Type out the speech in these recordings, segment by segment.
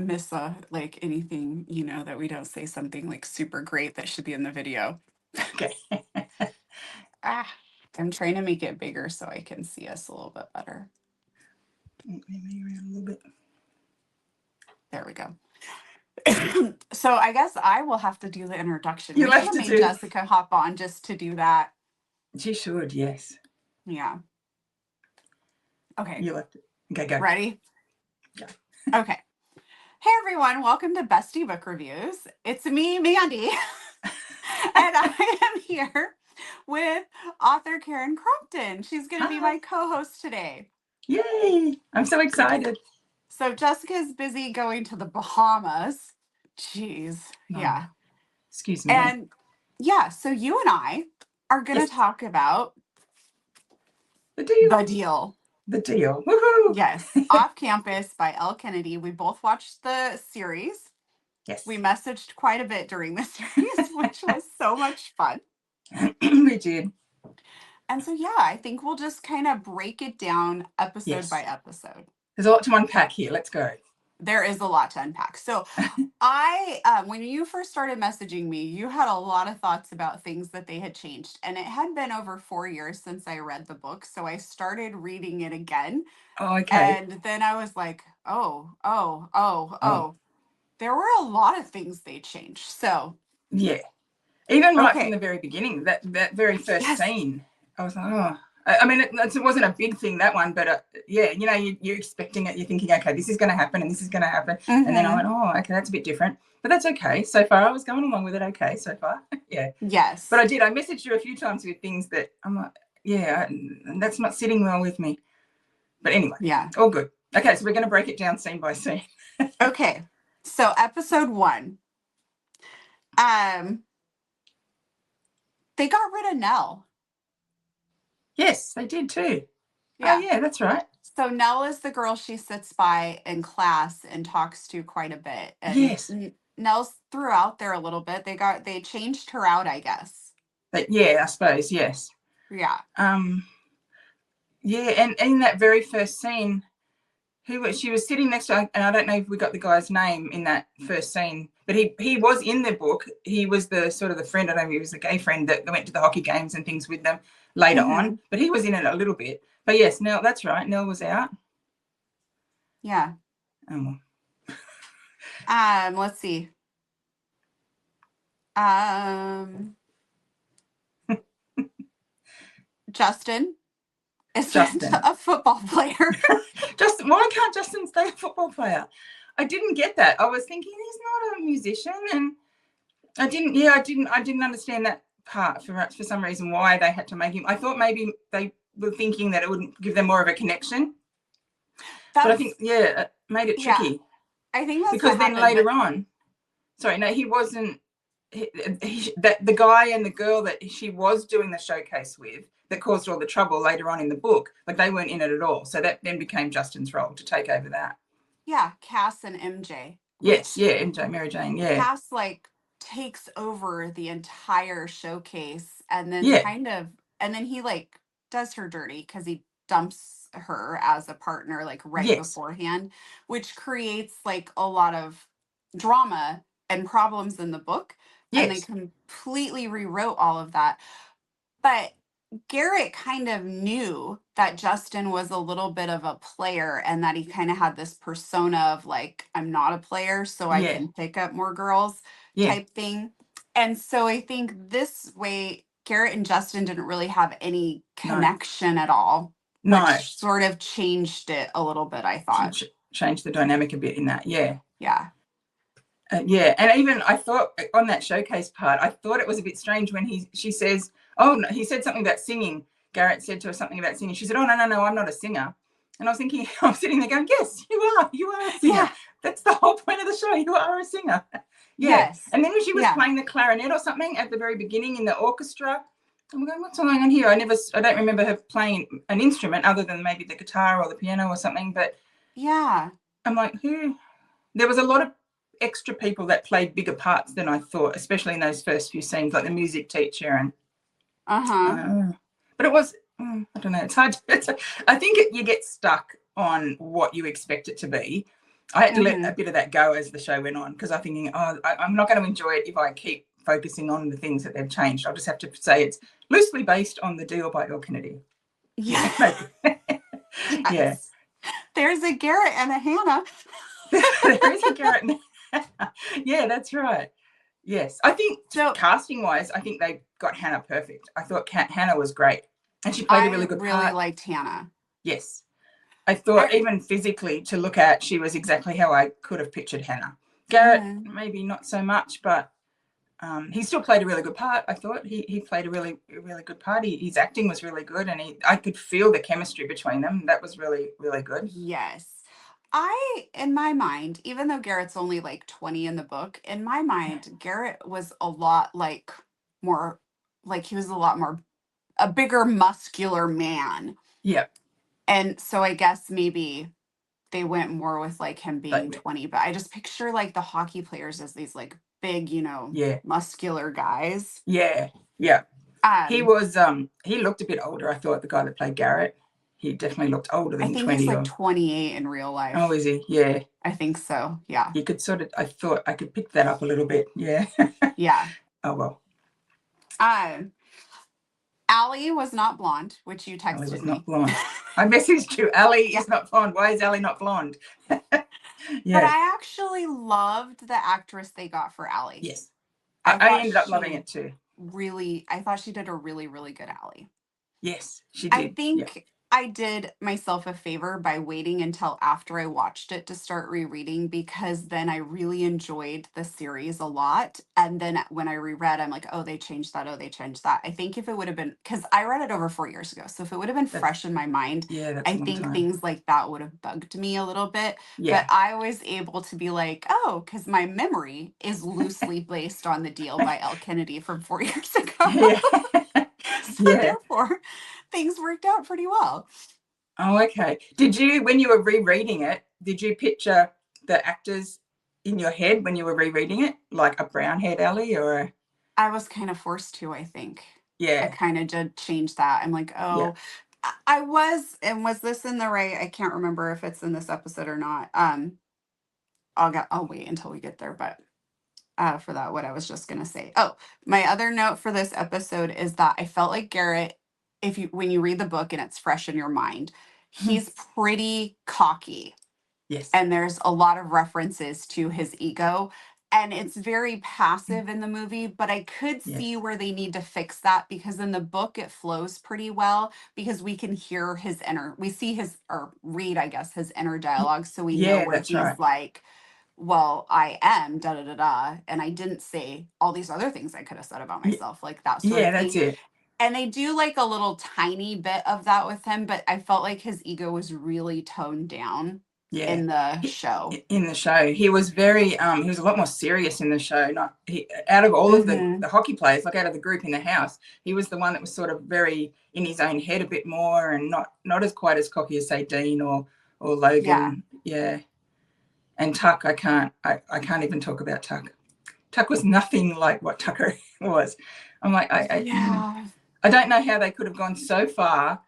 miss like anything, that we don't say something like super great that should be in the video. Okay. I'm trying to make it bigger so I can see us a little bit better. Maybe around a little bit. There we go. So I guess I will have to do the introduction. You'll We have should to have do- made Jessica hop on just to do that. She should, yes. Yeah. Okay. You'll have to. Okay, go. Ready? Go. Okay. Hey everyone, welcome to Bestie Book Reviews. It's me, Mandy, and I am here with author Karen Crompton. She's going to be my co-host today. Yay! I'm so excited. So Jessica's busy going to the Bahamas. Jeez. Yeah. Excuse me. And yeah, so you and I are going to talk about the deal. The Deal. The Deal. Woohoo! Yes. Off Campus by Elle Kennedy. We both watched the series. Yes. We messaged quite a bit during the series, which was so much fun. We did. And so, yeah, I think we'll just kind of break it down episode by episode. There's a lot to unpack here. Let's go. There is a lot to unpack. So when you first started messaging me, you had a lot of thoughts about things that they had changed. And it had been over 4 years since I read the book. So I started reading it again. Oh, okay. And then I was like, oh. There were a lot of things they changed. So. Yeah. Even right from the very beginning, that very first scene, I was like, oh. I mean, it wasn't a big thing, that one, but yeah, you're expecting it. You're thinking, okay, this is going to happen and this is going to happen. Mm-hmm. And then I went, oh, okay, that's a bit different. But that's okay. So far, I was going along with it okay so far. Yeah. Yes. But I messaged you a few times with things that I'm like, yeah, that's not sitting well with me. But anyway, all good. Okay, so we're going to break it down scene by scene. Okay. So episode 1. They got rid of Nell. Yes, they did too. Yeah. Oh, yeah, that's right. So Nell is the girl she sits by in class and talks to quite a bit. And yes. Nell's threw out there a little bit. They changed her out, I guess. But yeah, I suppose, yes. Yeah. Yeah, and in that very first scene, she was sitting next to, and I don't know if we got the guy's name in that first scene, but he was in the book. He was the sort of the friend, I don't know if he was a gay friend that went to the hockey games and things with them later on, but he was in it a little bit. But yes, Nell, that's right. Nell was out. Yeah. Oh. Let's see. Justin is a football player. Why can't Justin stay a football player? I didn't get that. I was thinking he's not a musician, and I didn't understand that part for some reason why they had to make him. I thought maybe they were thinking that it wouldn't give them more of a connection. But I think it made it tricky. Yeah, I think that's because then later on, sorry, no, he wasn't. The guy and the girl that she was doing the showcase with that caused all the trouble later on in the book, like they weren't in it at all. So that then became Justin's role to take over that. Yeah, Cass and MJ. Yes, yeah, MJ, Mary Jane, yeah. Cass takes over the entire showcase and then and then he does her dirty because he dumps her as a partner beforehand, which creates a lot of drama and problems in the book. Yes. And they completely rewrote all of that. But Garrett kind of knew that Justin was a little bit of a player and that he kind of had this persona of I'm not a player, so I can pick up more girls type thing. And so I think this way, Garrett and Justin didn't really have any connection at all. No. Which sort of changed it a little bit, I thought. Changed the dynamic a bit in that, yeah. Yeah. Yeah, and even I thought on that showcase part, I thought it was a bit strange when she says, oh, no, he said something about singing. Garrett said to her something about singing. She said, oh, no, I'm not a singer. And I was thinking, I'm sitting there going, yes, you are a singer. Yeah. That's the whole point of the show. You are a singer. Yeah. Yes. And then when she was playing the clarinet or something at the very beginning in the orchestra, I'm going, what's going on here? I don't remember her playing an instrument other than maybe the guitar or the piano or something. But yeah, I'm like, who? There was a lot of extra people that played bigger parts than I thought, especially in those first few scenes, like the music teacher and. But it was, I don't know. It's hard. I think you get stuck on what you expect it to be, I had to let a bit of that go as the show went on, because I'm thinking, I'm not going to enjoy it if I keep focusing on the things that they've changed. I'll just have to say it's loosely based on the deal by Elle Kennedy. Yeah. Yes. Yeah. There's a Garrett and a Hannah. There is a Garrett. Yeah, that's right. Yes. I think casting wise, I think they got Hannah perfect. I thought Hannah was great. And she played a really good part. I really liked Hannah. Yes. I thought even physically to look at, she was exactly how I could have pictured Hannah. Garrett, maybe not so much, but he still played a really good part. I thought he played a really good part. His acting was really good, and I could feel the chemistry between them. That was really, really good. Yes. In my mind, even though Garrett's only like 20 in the book, in my mind, Garrett was a lot like more, like he was a bigger muscular man. Yeah. And so I guess maybe they went more with like him being 20, but I just picture like the hockey players as these like big, muscular guys. Yeah. Yeah. He was, he looked a bit older, I thought, the guy that played Garrett. He definitely looked older than 20. I think he's like 28 in real life. Oh, is he? Yeah. I think so. Yeah. You could I thought I could pick that up a little bit. Yeah. Yeah. Oh, well. Allie was not blonde, which you texted me. Allie was not blonde. I messaged you. Allie is not blonde. Why is Allie not blonde? Yeah. But I actually loved the actress they got for Allie. Yes. I ended up loving it too. I thought she did a really, really good Allie. Yes, she did. I think I did myself a favor by waiting until after I watched it to start rereading, because then I really enjoyed the series a lot. And then when I reread, I'm like, oh, they changed that. Oh, they changed that. I think if it would have been, because I read it over 4 years ago. So if it would have been fresh in my mind, I think things like that would have bugged me a little bit. Yeah. But I was able to be like, oh, because my memory is loosely based on the deal by Elle Kennedy from 4 years ago. Yeah. So therefore, things worked out pretty well. Oh, okay. Did you, when you were rereading it, did you picture the actors in your head when you were rereading it, like a brown-haired Ellie, or? I was kind of forced to, I think. Yeah. I kind of did change that. I'm like, oh, yeah. I was, and was this in the right? I can't remember if it's in this episode or not. I'll wait until we get there, but for that, what I was just gonna say. Oh, my other note for this episode is that I felt like Garrett, when you read the book and it's fresh in your mind, he's pretty cocky. Yes. And there's a lot of references to his ego, and it's very passive in the movie, but I could see where they need to fix that, because in the book it flows pretty well, because we can hear read, I guess, his inner dialogue. So we know where he's like, well, I am da da da da, and I didn't say all these other things I could have said about myself, like that sort of thing. Yeah, that's it. And they do like a little tiny bit of that with him, but I felt like his ego was really toned down in the show. In the show, he was very, he was a lot more serious in the show. Out of all of the hockey players, like out of the group in the house, he was the one that was sort of very in his own head a bit more, and not as quite as cocky as, say, Dean or Logan. Yeah. And Tuck, I can't even talk about Tuck. Tuck was nothing like what Tucker was. I'm like, I don't know how they could have gone so far.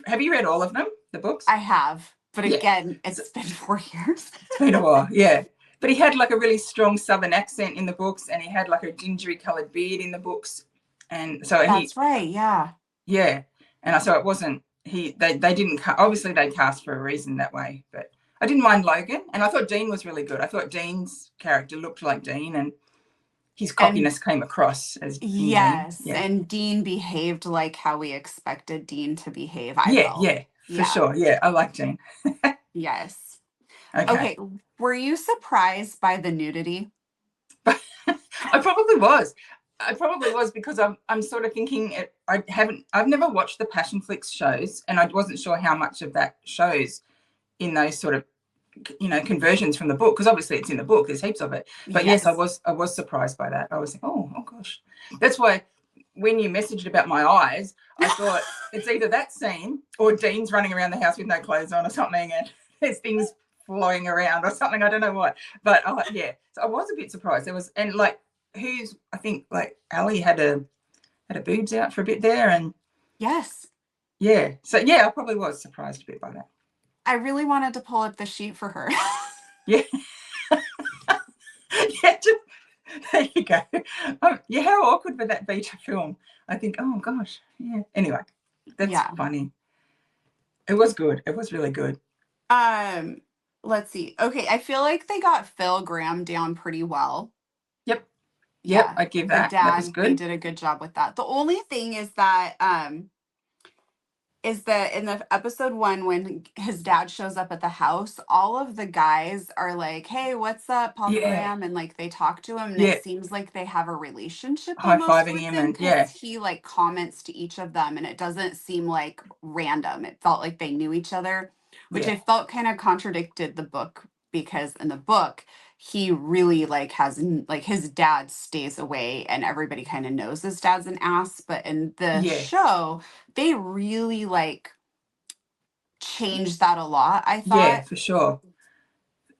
Have you read all of them, the books? I have, but again, it's been 4 years. It's been a while, yeah. But he had like a really strong Southern accent in the books, and he had like a gingery coloured beard in the books, and so that's right, yeah. Yeah, and so it wasn't they didn't obviously they cast for a reason that way, but. I didn't mind Logan, and I thought Dean was really good. I thought Dean's character looked like Dean, and his cockiness came across as Dean. Yes, and Dean behaved like how we expected Dean to behave. For sure. Yeah, I like Dean. Yes. Okay. Were you surprised by the nudity? I probably was. Because I'm sort of thinking I've never watched the Passion Flicks shows, and I wasn't sure how much of that shows in those sort of conversions from the book, because obviously it's in the book, there's heaps of it, but yes, I was surprised by that. I was like, oh gosh. That's why when you messaged about my eyes, I thought it's either that scene or Dean's running around the house with no clothes on or something, and there's things flowing around or something, I don't know what, but so I was a bit surprised. There was, and like I think like Allie had a boobs out for a bit there, and so I probably was surprised a bit by that. I really wanted to pull up the sheet for her. Yeah. Yeah, there you go. Yeah, how awkward would that be to film? I think, oh gosh, yeah. Anyway, that's funny. It was good. It was really good. Let's see. Okay, I feel like they got Phil Graham down pretty well. Yep. Yeah, I give the that. That was dad, they good. did a good job with that. The only thing is that in the episode 1 when his dad shows up at the house, all of the guys are like, "Hey, what's up, Papa Graham?" and like they talk to him, and it seems like they have a relationship almost high-fiving with him, him and because he like comments to each of them, and it doesn't seem like random. It felt like they knew each other, which I felt kind of contradicted the book, because in the book he really like has like his dad stays away and everybody kind of knows his dad's an ass, but in the show they really like changed that a lot, I thought. For sure.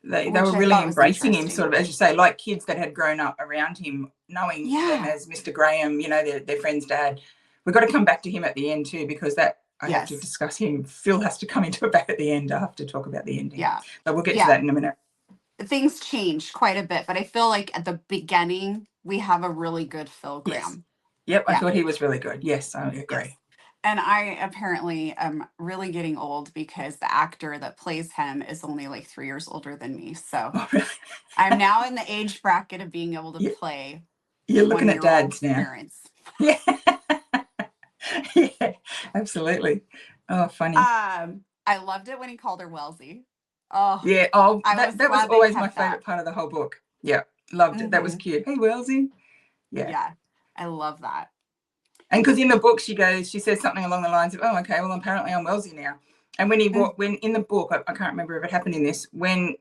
They were I really thought was embracing him, sort interesting. of, as you say, like kids that had grown up around him, knowing him Yeah. as Mr. Graham, you know, their friend's dad. We've got to come back to him at the end too, because that I have to discuss him. Phil has to come into it back at the end. I have to talk about the ending. Yeah. But we'll get to that in a minute. Things changed quite a bit, but I feel like at the beginning we have a really good Phil Graham. Yep, I thought he was really good. Yes, I agree. Yes. And I apparently am really getting old because the actor that plays him is only like 3 years older than me. So I'm now in the age bracket of being able to play. You're looking at dads now. Parents. Yeah. Yeah, absolutely. Oh, funny. I loved it when he called her Wellesley. Oh, yeah. Oh, that was always my favorite part of the whole book. Yeah, loved it. That was cute. Hey, Wellesley. Yeah, I love that. And because in the book she says something along the lines of, "Oh, okay, well apparently I'm Wellesley now." And when when in the book, I can't remember if it happened in this, when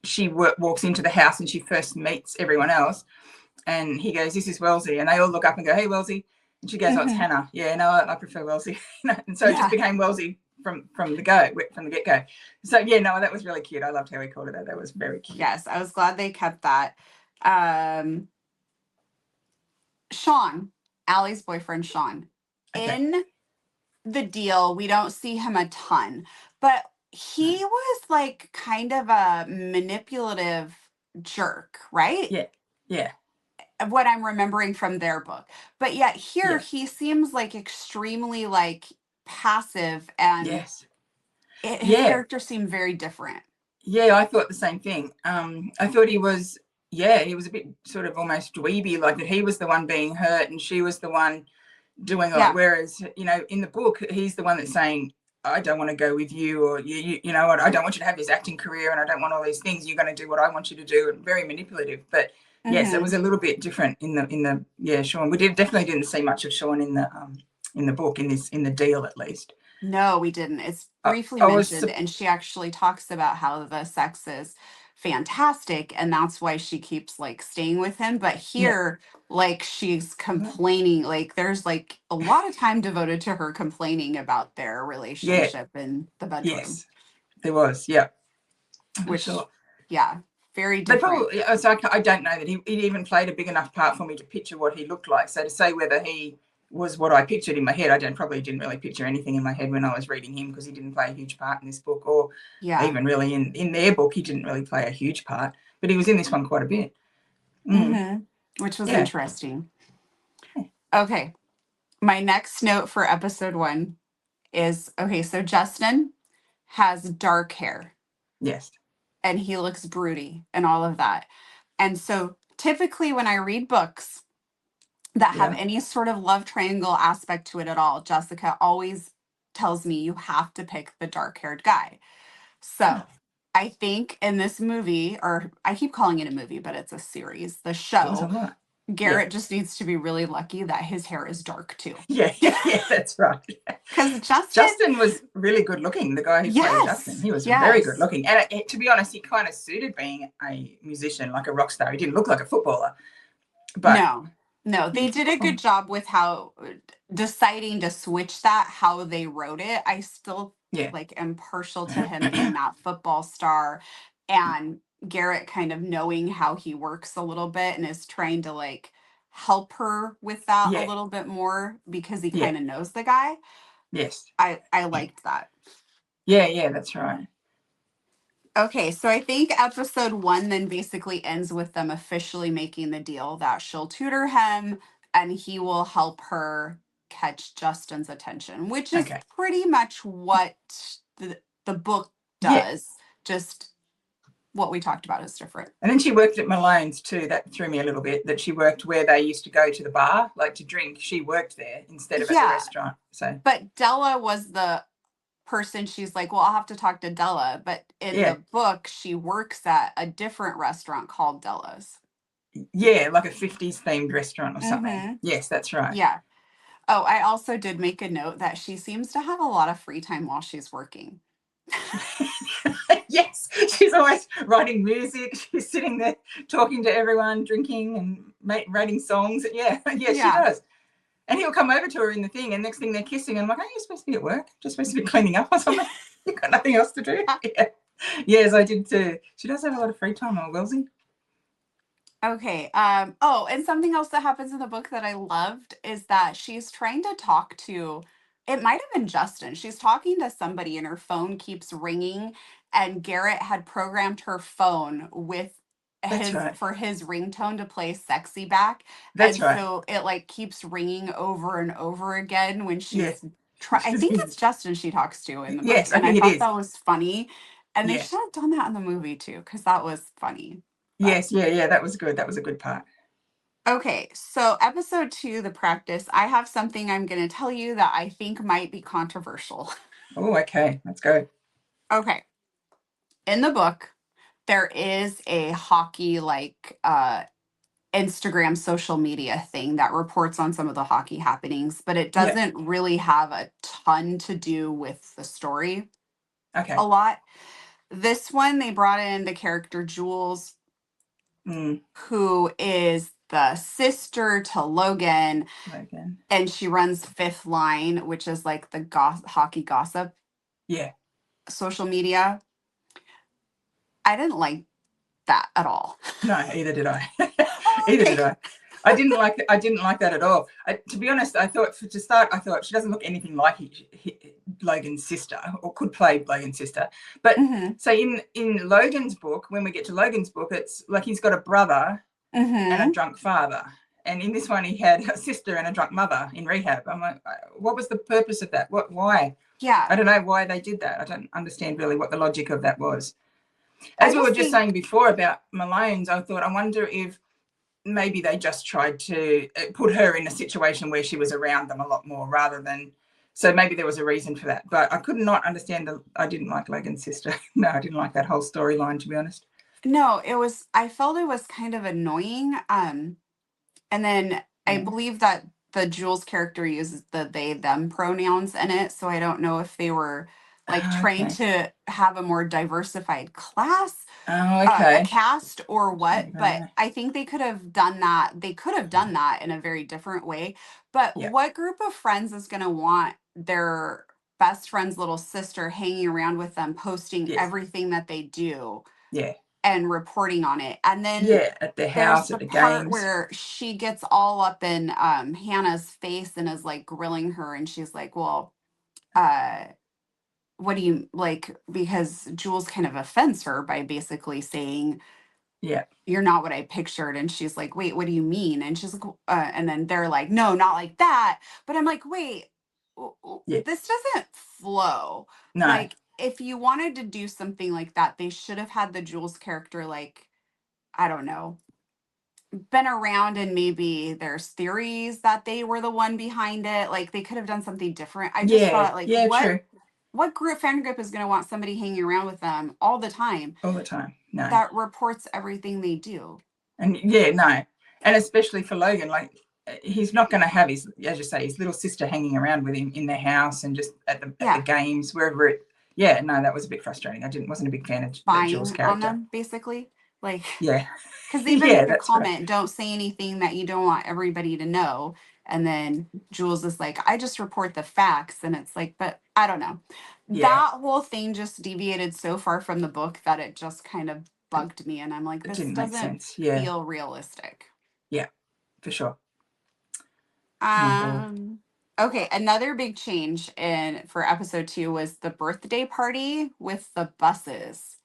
she walks into the house and she first meets everyone else, and he goes, "This is Wellesley," and they all look up and go, "Hey, Wellesley," and she goes, "Oh, it's Hannah." Yeah, no, I prefer Wellesley. And so it just became Wellesley from the get-go. So yeah, no, that was really cute. I loved how he called it that. That was very cute. Yes, I was glad they kept that. Sean, Allie's boyfriend, Sean. In the deal, we don't see him a ton, but he was like kind of a manipulative jerk, right? Yeah. What I'm remembering from their book. But yet here he seems like extremely like passive, and his character seemed very different. Yeah, I thought the same thing. I thought he was a bit sort of almost dweeby, like that he was the one being hurt and she was the one doing it. Whereas, you know, in the book, he's the one that's saying, "I don't want to go with you," or you know what, "I don't want you to have this acting career, and I don't want all these things. You're going to do what I want you to do," and very manipulative. But yes, it was a little bit different in the Sean. We definitely didn't see much of Sean in the book, in the deal at least. No, we didn't. It's briefly mentioned, and she actually talks about how the sex is fantastic, and that's why she keeps like staying with him. But here, like, she's complaining, like there's like a lot of time devoted to her complaining about their relationship in the bedroom. Yes, there was. Yeah, which very different. Probably, so I don't know that he even played a big enough part for me to picture what he looked like. So to say whether he was what I pictured in my head, I probably didn't really picture anything in my head when I was reading him, because he didn't play a huge part in this book, or even really in their book, he didn't really play a huge part, but he was in this one quite a bit. Which was interesting. Okay, my next note for episode 1 is, so Justin has dark hair. Yes. And he looks broody and all of that. And so typically when I read books that have any sort of love triangle aspect to it at all, Jessica always tells me you have to pick the dark-haired guy. So I think in this movie, or I keep calling it a movie, but it's a series, the show, Garrett just needs to be really lucky that his hair is dark too. Yeah, that's right. Because Justin was really good looking. The guy who played Justin, he was very good looking. And to be honest, he kind of suited being a musician, like a rock star. He didn't look like a footballer. But no, they did a good job with how deciding to switch that, how they wrote it. I still like am partial to him being that football star, and Garrett kind of knowing how he works a little bit and is trying to like help her with that a little bit more because he kind of knows the guy. Yes. I liked that. Yeah, that's right. Okay, so I think episode 1 then basically ends with them officially making the deal that she'll tutor him and he will help her catch Justin's attention, which is Okay. pretty much what the book Yeah. does. Just what we talked about is different. And then she worked at Malone's too. That threw me a little bit, that she worked where they used to go to the bar, like to drink. She worked there instead of at the Yeah, restaurant. So, but Della was the person. She's like, well, I'll have to talk to Della. But in yeah. the book, she works at a different restaurant called Della's. Yeah, like a 50s themed restaurant or something. Mm-hmm. Yes, that's right. Yeah. Oh, I also did make a note that she seems to have a lot of free time while she's working. Yes, she's always writing music. She's sitting there talking to everyone, drinking and writing songs. Yeah, yeah, she does. And he'll come over to her in the thing, and next thing they're kissing. And I'm like, aren't you supposed to be at work? Just supposed to be cleaning up or something? You've got nothing else to do. Yeah. Yes, I did too. She does have a lot of free time, Wellesley. Okay. Oh, and something else that happens in the book that I loved is that she's trying to talk to, it might have been Justin. She's talking to somebody and her phone keeps ringing, and Garrett had programmed her phone with That's his right. for his ringtone to play sexy back. That's And right. so it like keeps ringing over and over again when she's Yeah. I think it's Justin she talks to in the book. Yes, I And I think it thought is. that was funny. And they Yeah. should have done that in the movie too, because that was funny. Yes, yeah, that was good. That was a good part. Okay, so episode 2, the practice, I have something I'm going to tell you that I think might be controversial. Oh, okay. Let's go. Okay. In the book, there is a hockey Instagram social media thing that reports on some of the hockey happenings, but it Yeah. doesn't really have a ton to do with the story Okay. a lot. This one, they brought in the character Jules, who is the sister to Logan. And she runs Fifth Line, which is like the hockey gossip. Yeah. Social media. I didn't like that at all. No, either did I. Either did I. I didn't like that at all. To be honest, I thought she doesn't look anything like Logan's sister, or could play Logan's sister. But so in Logan's book, when we get to Logan's book, it's like he's got a brother and a drunk father. And in this one, he had a sister and a drunk mother in rehab. I'm like, what was the purpose of that? Why? Yeah. I don't know why they did that. I don't understand really what the logic of that was. As we were just saying before about Malone's, I thought, I wonder if maybe they just tried to put her in a situation where she was around them a lot more rather than, so maybe there was a reason for that. But I could not understand, I didn't like Logan's sister. No, I didn't like that whole storyline, to be honest. No, I felt it was kind of annoying. And then I believe that the Jules character uses the they them pronouns in it, so I don't know if they were like trying to have a more diversified class, cast, or what. But I think they could have done that. They could have done that in a very different way. But what group of friends is going to want their best friend's little sister hanging around with them, posting everything that they do? Yeah. And reporting on it. And then at the house, there's the part games, where she gets all up in Hannah's face and is like grilling her, and she's like, well, what do you like? Because Jules kind of offends her by basically saying, you're not what I pictured. And she's like, wait, what do you mean? And she's like, and then they're like, no, not like that. But I'm like, wait, this doesn't flow. No. Like, if you wanted to do something like that, they should have had the Jules character, like, I don't know, been around, and maybe there's theories that they were the one behind it. Like, they could have done something different. I just thought, like, what fan group is going to want somebody hanging around with them all the time? All the time. No. That reports everything they do. And no. And especially for Logan, like, he's not going to have his, as you say, his little sister hanging around with him in their house and just at the games, wherever it. Yeah, no, that was a bit frustrating. I wasn't a big fan of Jules' character. On them, basically. Like, because they even make a comment, don't say anything that you don't want everybody to know. And then Jules is like, I just report the facts. And it's like, but I don't know. That whole thing just deviated so far from the book that it just kind of bugged me. And I'm like, this doesn't feel realistic. Yeah, for sure. Okay, another big change for episode 2 was the birthday party with the buses.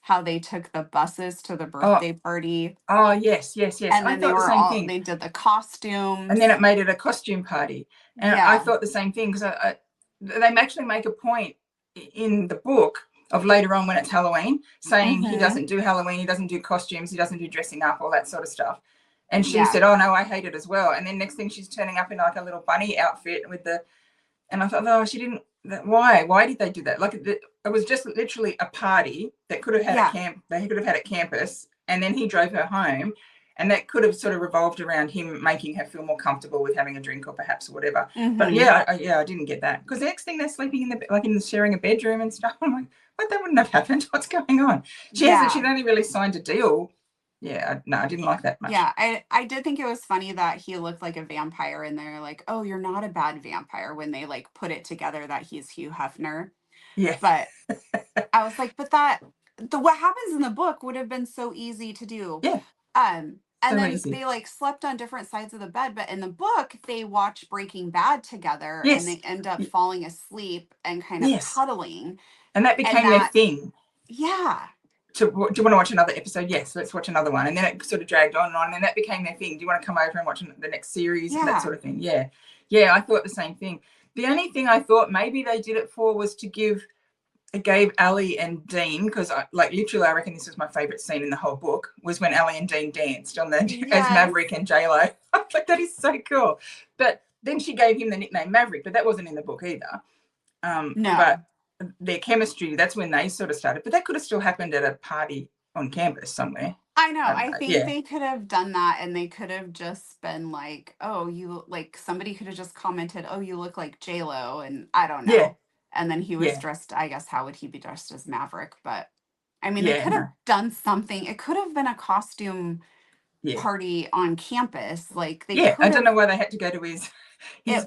how they took the buses to the Oh, birthday party. oh, yes, yes, yes. And I then they thought the were same all, thing. they did the And costumes. then it made it a costume party. And I Yeah. thought the same thing because they actually make a point in the book of later on when it's Halloween, saying he Mm-hmm. doesn't do Halloween, he doesn't do costumes, he doesn't do dressing up, all that sort of stuff. And she Yeah. said, "Oh no, I hate it as well." And then next thing she's turning up in like a little bunny outfit with the, and I thought, "Oh, she didn't. Why? Why did they do that? Like it was just literally a party that could have had at Yeah. camp. They could have had at campus, and then he drove her home." And that could have sort of revolved around him making her feel more comfortable with having a drink or perhaps whatever. But Mm-hmm. yeah, I didn't get that because the next thing they're sleeping in the like in the sharing a bedroom and stuff. I'm like, what? That wouldn't have happened. What's going on? She hasn't. Yeah. She'd only really signed a deal. Yeah, no, I didn't like that much. Yeah. I did think it was funny that he looked like a vampire and they're like, oh, you're not a bad vampire when they like put it together that he's Hugh Hefner. Yeah, But I was like, but that the what happens in the book would have been so easy to do. yeah, And so then easy. they like slept on different sides of the bed, but in the book they watch Breaking Bad together and Yes, they end up falling asleep and kind of yes, cuddling. and that And became their that, thing. yeah, Do you want to watch another episode? Yes, let's watch another one. And then it sort of dragged on and on, and then that became their thing. Do you want to come over and watch the next series? That yeah, sort of thing. Yeah, yeah. I thought the same thing. The only thing I thought maybe they did it for was to give it gave Ali and Dean, because like literally I reckon this was my favorite scene in the whole book, was when Ali and Dean danced on the as yes, Maverick and J-Lo. I was like, that is so cool. But then she gave him the nickname Maverick, but that wasn't in the book either. But no. their chemistry, that's when they sort of started. But that could have still happened at a party on campus somewhere. I know. I don't I know. think Yeah. they could have done that and they could have just been like, oh, you like somebody could have just commented, oh, you look like J Lo, and I don't Yeah. know. And then he was Yeah. dressed, I guess, how would he be dressed as Maverick? But I mean, they Yeah. could have No. done something. It could have been a costume Yeah. party on campus. Like they Yeah. I could don't have know why they had to go to his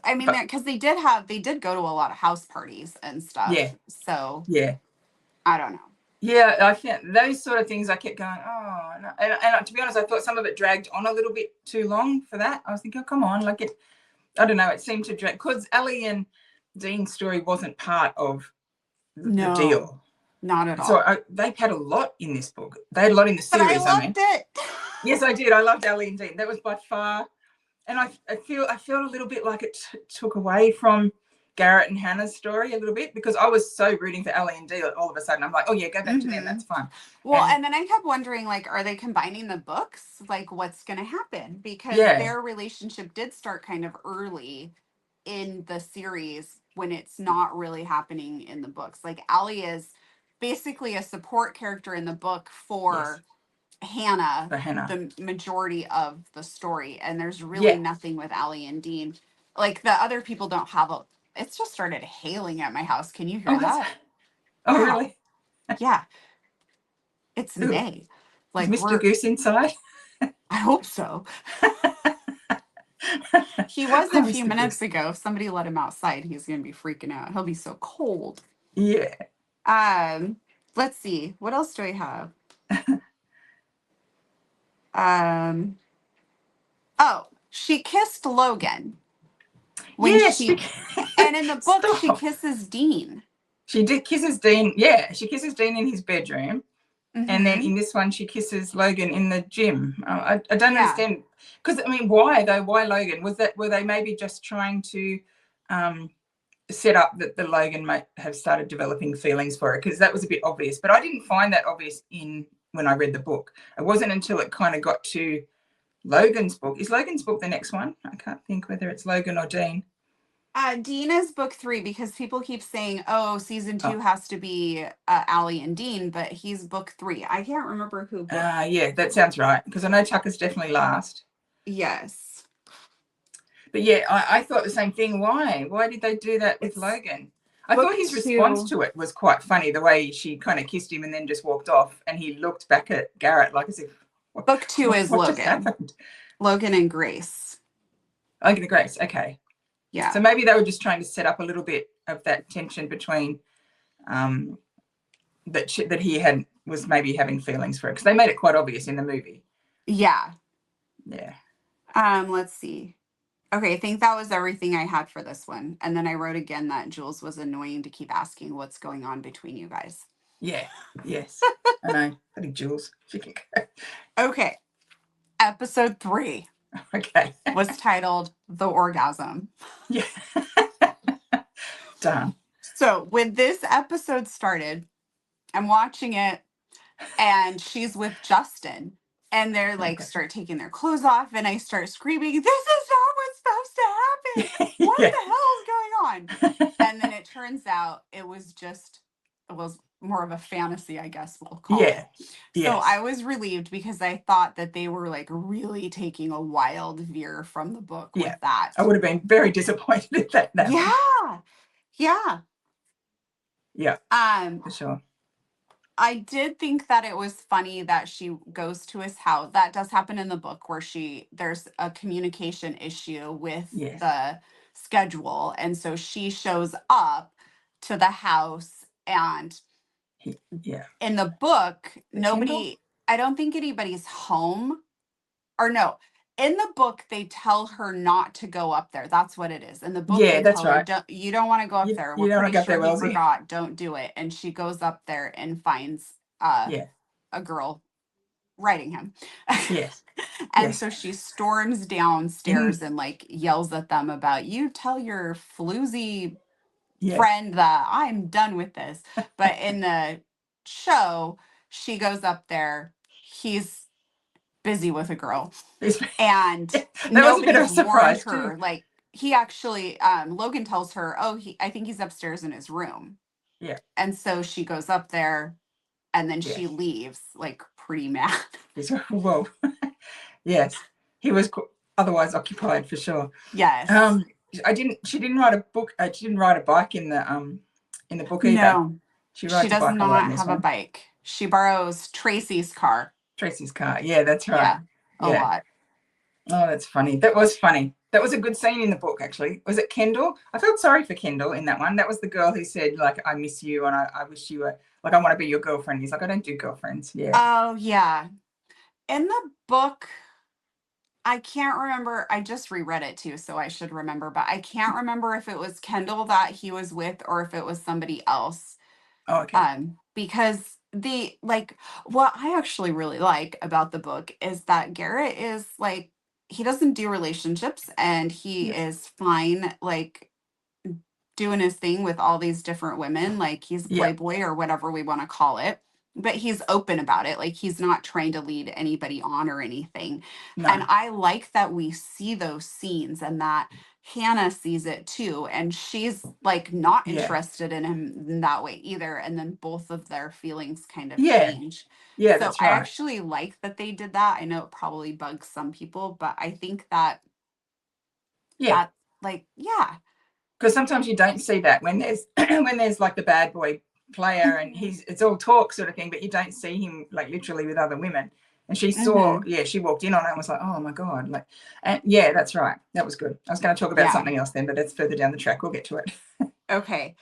I mean, but because they did go to a lot of house parties and yeah. stuff. So Yeah. I don't know. Yeah, I found those sort of things I kept going, oh, no. And to be honest, I thought some of it dragged on a little bit too long for that. I was thinking, oh, come on, like it, I don't know, it seemed to drag, because Ellie and Dean's story wasn't part of the No, deal. not at So all. they had a lot in this book. They had a lot in the But I series, I loved mean. it. Yes, I did. I loved Ellie and Dean. That was by far, and I felt a little bit like it took away from Garrett and Hannah's story a little bit, because I was so rooting for Ellie and Dee. All of a sudden, I'm like, oh yeah, go back to them. Hmm. That's fun. Well, And and then I kept wondering, like, are they combining the books? Like, what's going to happen? Because yeah, their relationship did start kind of early in the series when it's not really happening in the books. Like, Allie is basically a support character in the book yes, for Hannah for Hannah. the majority of the story, and there's really Yeah. nothing with Allie and Dean. Like, the other people don't have a. It's just started hailing at my house. Can you hear Oh, that's. that? Oh, Wow. really? Yeah, it's Ooh, May. is Like, Mr. we're. Goose inside? I hope so. He was Oh, a few Mr. minutes Goose. ago. If somebody let him outside, he's gonna be freaking out. He'll be so cold. Yeah. Um, let's see. What else do I have? Um, oh, she kissed Logan when Yes. she, and in the book she Stop. kisses Dean. She did kisses Dean. Yeah, she kisses Dean in his bedroom. And then Mm-hmm. in this one, she kisses Logan in the gym. I don't Yeah. understand, because I mean, why though? Why Logan? Were they maybe just trying to set up that the Logan might have started developing feelings for her? Because that was a bit obvious, but I didn't find that obvious when I read the book. It wasn't until it kind of got to Logan's book. Is Logan's book the next one? I can't think whether it's Logan or Dean. Dean is book 3 because people keep saying, "Oh, season Oh, 2 has to be Allie and Dean," but he's book 3. I can't remember who book. yeah, that sounds right, because I know Tucker's definitely last. Yes, But yeah, I thought the same thing. Why? Why did they do that with it's Logan? I book thought his response 2. to it was quite funny, the way she kind of kissed him and then just walked off, and he looked back at Garrett like as if, what, Book 2 is what just Logan. happened? Logan and Grace. Logan and Grace, okay. Yeah. So maybe they were just trying to set up a little bit of that tension between that he was maybe having feelings for it, because they made it quite obvious in the movie. Yeah. Yeah. Let's see. Okay, I think that was everything I had for this one. And then I wrote again that Jules was annoying to keep asking what's going on between you guys. Yeah. Yes. I know. I think Jules, she can go. Okay. Episode 3 Okay. was titled The Orgasm. Yeah. Done. So when this episode started, I'm watching it and she's with Justin. And they're like, start taking their clothes off. And I start screaming, this is not what's supposed to happen. What Yeah. the hell is going on? And then it turns out it was more of a fantasy, I guess we'll call Yeah. it. Yes. So I was relieved because I thought that they were like really taking a wild veer from the book with that. I would have been very disappointed if that happened. Yeah. Yeah. For sure. I did think that it was funny that she goes to his house. That does happen in the book where there's a communication issue with the schedule. And so she shows up to the house and in the book, I don't think anybody's home. Or no, in the book, they tell her not to go up there. That's what it is. In the book, they tell her, you don't want to go up there. We're pretty sure he forgot. Don't do it. And she goes up there and finds a girl writing him. Yes. And so she storms downstairs and like yells at them about, you tell your floozy friend that I'm done with this. But in the show, she goes up there. He's busy with a girl, and nobody's warned her. Too. Like he actually, Logan tells her, "Oh, I think he's upstairs in his room." Yeah, and so she goes up there, and then she leaves, like pretty mad. Whoa, yes, he was otherwise occupied for sure. Yes. She didn't ride a book. She didn't ride a bike in the book either. No, she does not have a bike. She borrows Tracy's car. Yeah, that's right. A lot. Oh, that's funny. That was funny. That was a good scene in the book, actually. Was it Kendall? I felt sorry for Kendall in that one. That was the girl who said, like, I miss you and I wish you were, like, I want to be your girlfriend. He's like, I don't do girlfriends. Yeah. Oh, yeah. In the book, I can't remember. I just reread it too, so I should remember. But I can't remember if it was Kendall that he was with or if it was somebody else. Oh, okay. Because what I actually really like about the book is that Garrett is like, he doesn't do relationships and he is fine, like doing his thing with all these different women. Like he's a playboy or whatever we want to call it, but he's open about it. Like he's not trying to lead anybody on or anything. No. And I like that we see those scenes and that Hannah sees it too. And she's like not interested in him in that way either. And then both of their feelings kind of change. Yeah, so that's right. I actually like that they did that. I know it probably bugs some people, but I think that that's like, because sometimes you don't see that when there's like the bad boy player and it's all talk sort of thing, but you don't see him like literally with other women. And she saw, she walked in on it and was like, oh my God. Like, and that's right. That was good. I was going to talk about something else then, but it's further down the track. We'll get to it. Okay.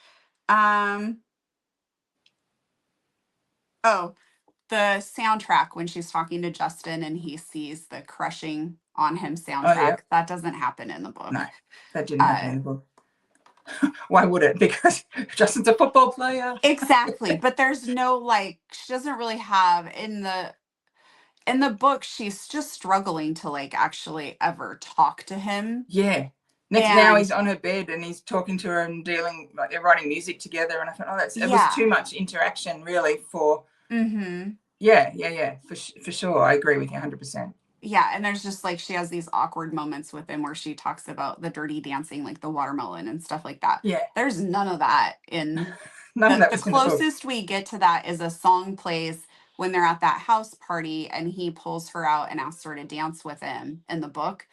The soundtrack when she's talking to Justin and he sees the crushing on him soundtrack, that doesn't happen in the book. No, that didn't happen in the book. Why would it? Because Justin's a football player. Exactly. But there's no, like, she doesn't really have in the book, she's just struggling to like actually ever talk to him. Yeah. Now he's on her bed and he's talking to her and dealing, like they're writing music together. And I thought, it was too much interaction really for. For sure. I agree with you 100%. Yeah, and there's just like she has these awkward moments with him where she talks about the dirty dancing, like the watermelon and stuff like that. Yeah, there's none of that in the closest we get to that is a song plays when they're at that house party and he pulls her out and asks her to dance with him in the book,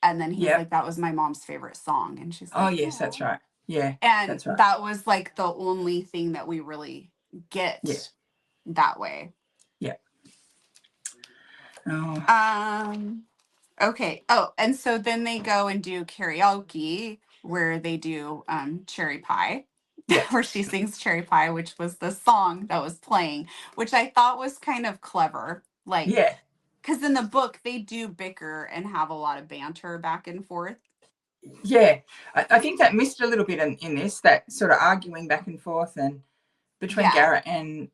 and then he's like, "That was my mom's favorite song," and she's like, "Oh yes, that's right." Yeah, and that's right. That was like the only thing that we really get that way. Yeah. Okay. Oh, and so then they go and do karaoke where they do Cherry Pie, where she sings Cherry Pie, which was the song that was playing, which I thought was kind of clever. Like, because in the book they do bicker and have a lot of banter back and forth. Yeah, I think that missed a little bit in this, that sort of arguing back and forth, between Garrett and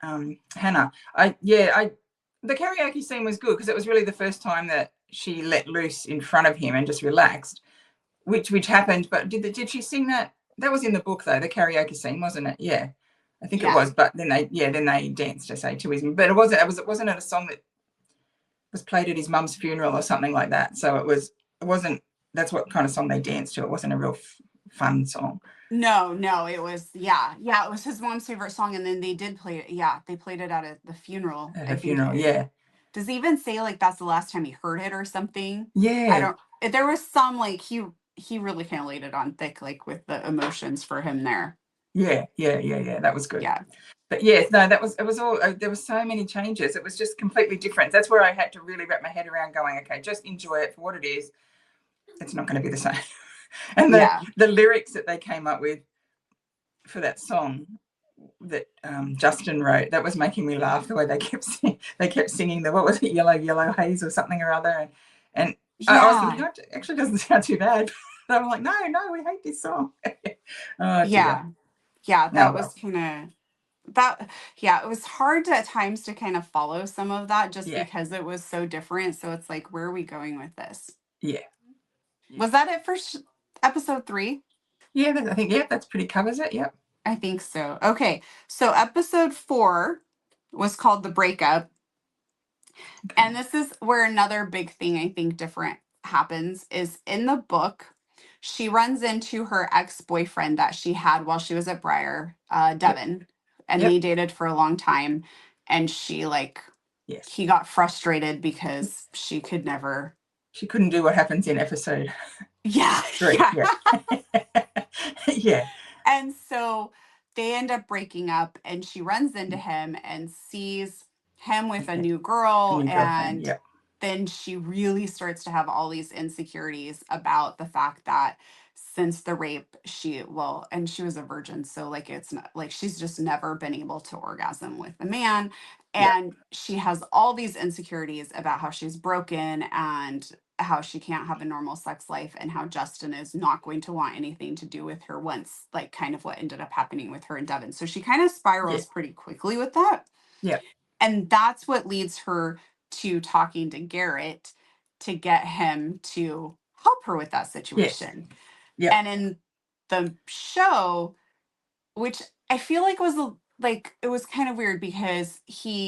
Hannah. The karaoke scene was good because it was really the first time that she let loose in front of him and just relaxed, which happened. But did she sing that? That was in the book though, the karaoke scene, wasn't it? Yeah, I think it was. But then they danced to say to his. But it wasn't it a song that was played at his mum's funeral or something like that. So it wasn't. That's what kind of song they danced to. It wasn't a real fun song. No, it was it was his mom's favorite song, and then they did play it. Yeah, they played it at the funeral. At her funeral, yeah. Does he even say like that's the last time he heard it or something? Yeah. I don't. There was some like he really kind of laid it on thick, like with the emotions for him there. Yeah. That was good. Yeah. But yes, no, it was all, there were so many changes. It was just completely different. That's where I had to really wrap my head around going, okay, just enjoy it for what it is. It's not going to be the same. And the lyrics that they came up with for that song that Justin wrote, that was making me laugh, the way they kept singing the, what was it, yellow haze or something or other. And I was thinking, it actually doesn't sound too bad. But I'm like, no, we hate this song. That was kind of it was hard at times to kind of follow some of that just because it was so different. So it's like, where are we going with this? Was that it for episode 3? I think that's pretty covers it. Yep, I think so. Okay, so episode 4 was called The Breakup. And this is where another big thing I think different happens is in the book. She runs into her ex-boyfriend that she had while she was at Briar, Devin, and they dated for a long time. And she he got frustrated because she couldn't do what happens in episode 3. And so they end up breaking up, and she runs into him and sees him with a new girl, and then she really starts to have all these insecurities about the fact that since the rape, she was a virgin, so like it's not like she's just never been able to orgasm with a man, and she has all these insecurities about how she's broken and how she can't have a normal sex life, and how Justin is not going to want anything to do with her once, like kind of what ended up happening with her and Devin. So she kind of spirals pretty quickly with that. And that's what leads her to talking to Garrett to get him to help her with that situation. And in the show, which I feel like was it was kind of weird because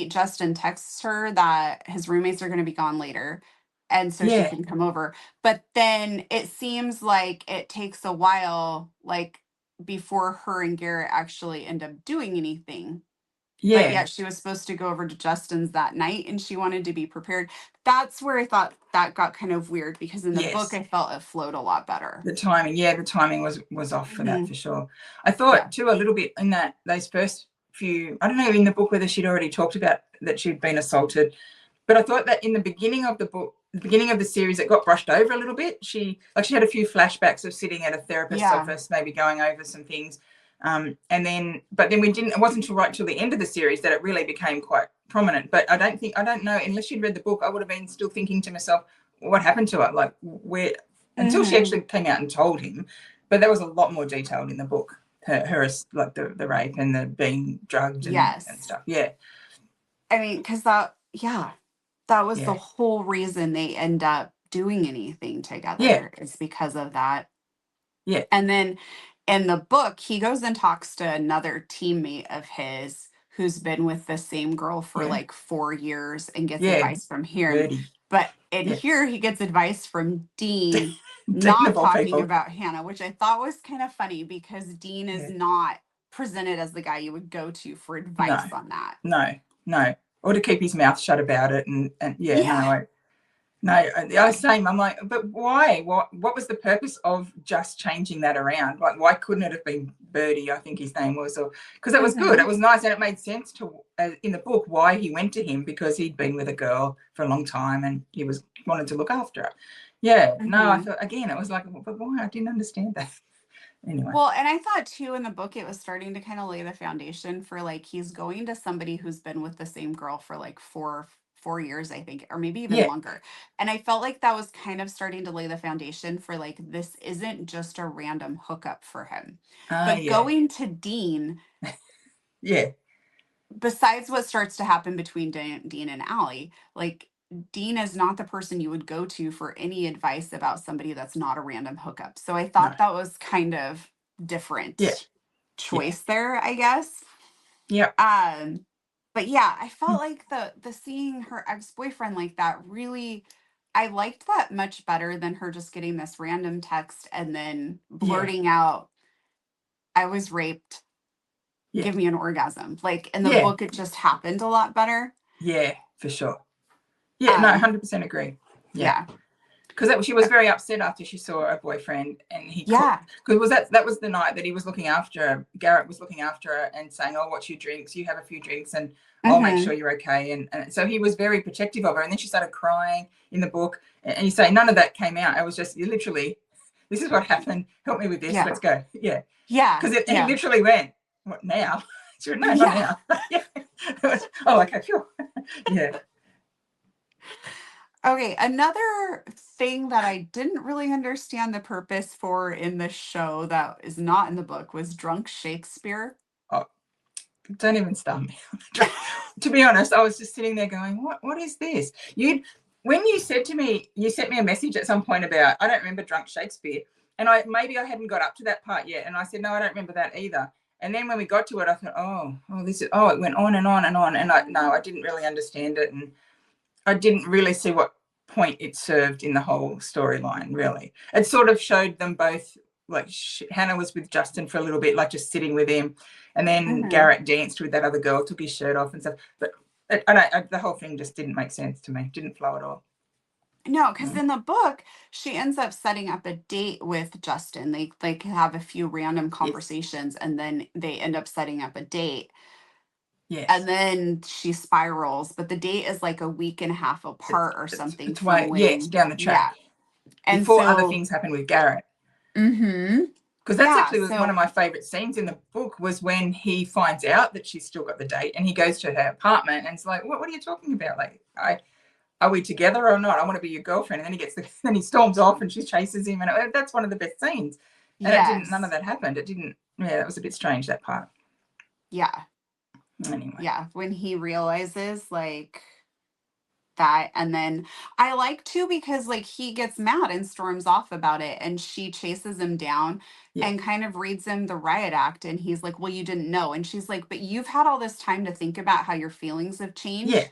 Justin texts her that his roommates are going to be gone later, and so she can come over. But then it seems like it takes a while, like before her and Garrett actually end up doing anything. But yet she was supposed to go over to Justin's that night, and she wanted to be prepared. That's where I thought that got kind of weird, because in the book I felt it flowed a lot better. The timing was off for that for sure. I thought too a little bit in those first few, I don't know in the book whether she'd already talked about that she'd been assaulted, but I thought that in the beginning of the book, the beginning of the series, it got brushed over a little bit. She had a few flashbacks of sitting at a therapist's office, maybe going over some things. But then it wasn't till the end of the series that it really became quite prominent. But I don't know, unless you'd read the book, I would have been still thinking to myself, what happened to her? Like where, until she actually came out and told him. But that was a lot more detailed in the book. Her like the rape and the being drugged and stuff. I mean, because that was the whole reason they end up doing anything together is because of that. And then in the book, he goes and talks to another teammate of his who's been with the same girl for like 4 years and gets advice from here. But in here, he gets advice from Dean, not talking about Hannah, which I thought was kind of funny because Dean is not presented as the guy you would go to for advice on that. No. Or to keep his mouth shut about it. Same. I'm like, but why? What was the purpose of just changing that around? Like, why couldn't it have been Birdie, I think his name was? Because that was good. It was nice, and it made sense to in the book why he went to him, because he'd been with a girl for a long time and he wanted to look after her. I thought again it was like, but why? I didn't understand that. Anyway. Well, and I thought too in the book it was starting to kind of lay the foundation for like he's going to somebody who's been with the same girl for like four years, I think, or maybe even longer. And I felt like that was kind of starting to lay the foundation for like, this isn't just a random hookup for him. But going to Dean besides what starts to happen between Dean and Allie, like Dean is not the person you would go to for any advice about somebody that's not a random hookup. So I No. thought that was kind of Yeah. different Yeah. choice there, I guess. Yep. But yeah, I felt Mm. like the seeing her ex-boyfriend like that really, I liked that much better than her just getting this random text and then Yeah. blurting out, I was raped, Yeah. give me an orgasm. Like in the Yeah. book, it just happened a lot better. Yeah, for sure. Yeah, no, Um, 100% agree. Yeah. yeah. Because she was very upset after she saw her boyfriend, and he Yeah. because was that was the night that he was looking after her. Garrett was looking after her and saying, "Oh, what's your drinks? You have a few drinks, and I'll make Mm-hmm. sure you're okay." And so he was very protective of her. And then she started crying in the book, and you say none of that came out. It was just, you literally, this is what happened. Help me with this. Yeah. Let's go. Yeah, Yeah. because he Yeah. literally went, "What now?" She went, "No, not Yeah. now." Yeah. Oh, okay, phew. Yeah. Okay. Another thing that I didn't really understand the purpose for in the show that is not in the book was drunk Shakespeare. Oh, don't even start me. To be honest, I was just sitting there going, what is this? When you said to me, you sent me a message at some point about, I don't remember drunk Shakespeare. And maybe I hadn't got up to that part yet. And I said, no, I don't remember that either. And then when we got to it, I thought, it went on and on and on. And I didn't really understand it. And I didn't really see what point it served in the whole storyline, really. It sort of showed them both, like Hannah was with Justin for a little bit, like just sitting with him. And then Mm-hmm. Garrett danced with that other girl, took his shirt off and stuff. But the whole thing just didn't make sense to me. Didn't flow at all. No, because Mm. in the book, she ends up setting up a date with Justin. They have a few random Yes. conversations and then they end up setting up a date. Yes. And then she spirals, but the date is like a week and a half apart or something it's from way, yes, when, down the yeah. track. And Before other so, things happen with Garrett. mm-hmm. Because that's Yeah, actually one so of my favorite scenes in the book, was when he finds out that she's still got the date and he goes to her apartment and it's like, what are you talking about? Like, are we together or not? I want to be your girlfriend. And then he storms off and she chases him. And that's one of the best scenes. And none of yes. that happened. That was a bit strange, that part. Yeah. Anyway. Yeah. When he realizes like that, and then I like too because like he gets mad and storms off about it and she chases him down Yeah. and kind of reads him the riot act and he's like, well, you didn't know. And she's like, but you've had all this time to think about how your feelings have changed. Yeah.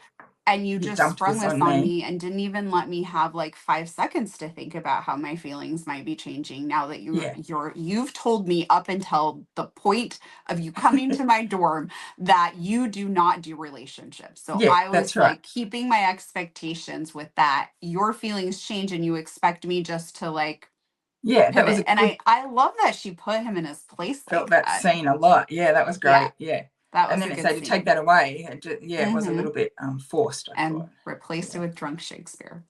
And you You just dumped sprung this this on on me. me and didn't even let me have like 5 seconds to think about how my feelings might be changing now that Yeah. you've told me up until the point of you coming to my dorm that you do not do relationships. So Yeah, I that's was right. like keeping my expectations with that. Your feelings change and you expect me just to like Yeah, that was pivot. a And good, I love that she put him in his place felt like that that. scene a lot. Yeah, that was Yeah, great. Yeah. that And was then a it good said to take scene. that away. It was a Mm-hmm. little bit forced, I thought. And replaced it Yeah. with drunk Shakespeare.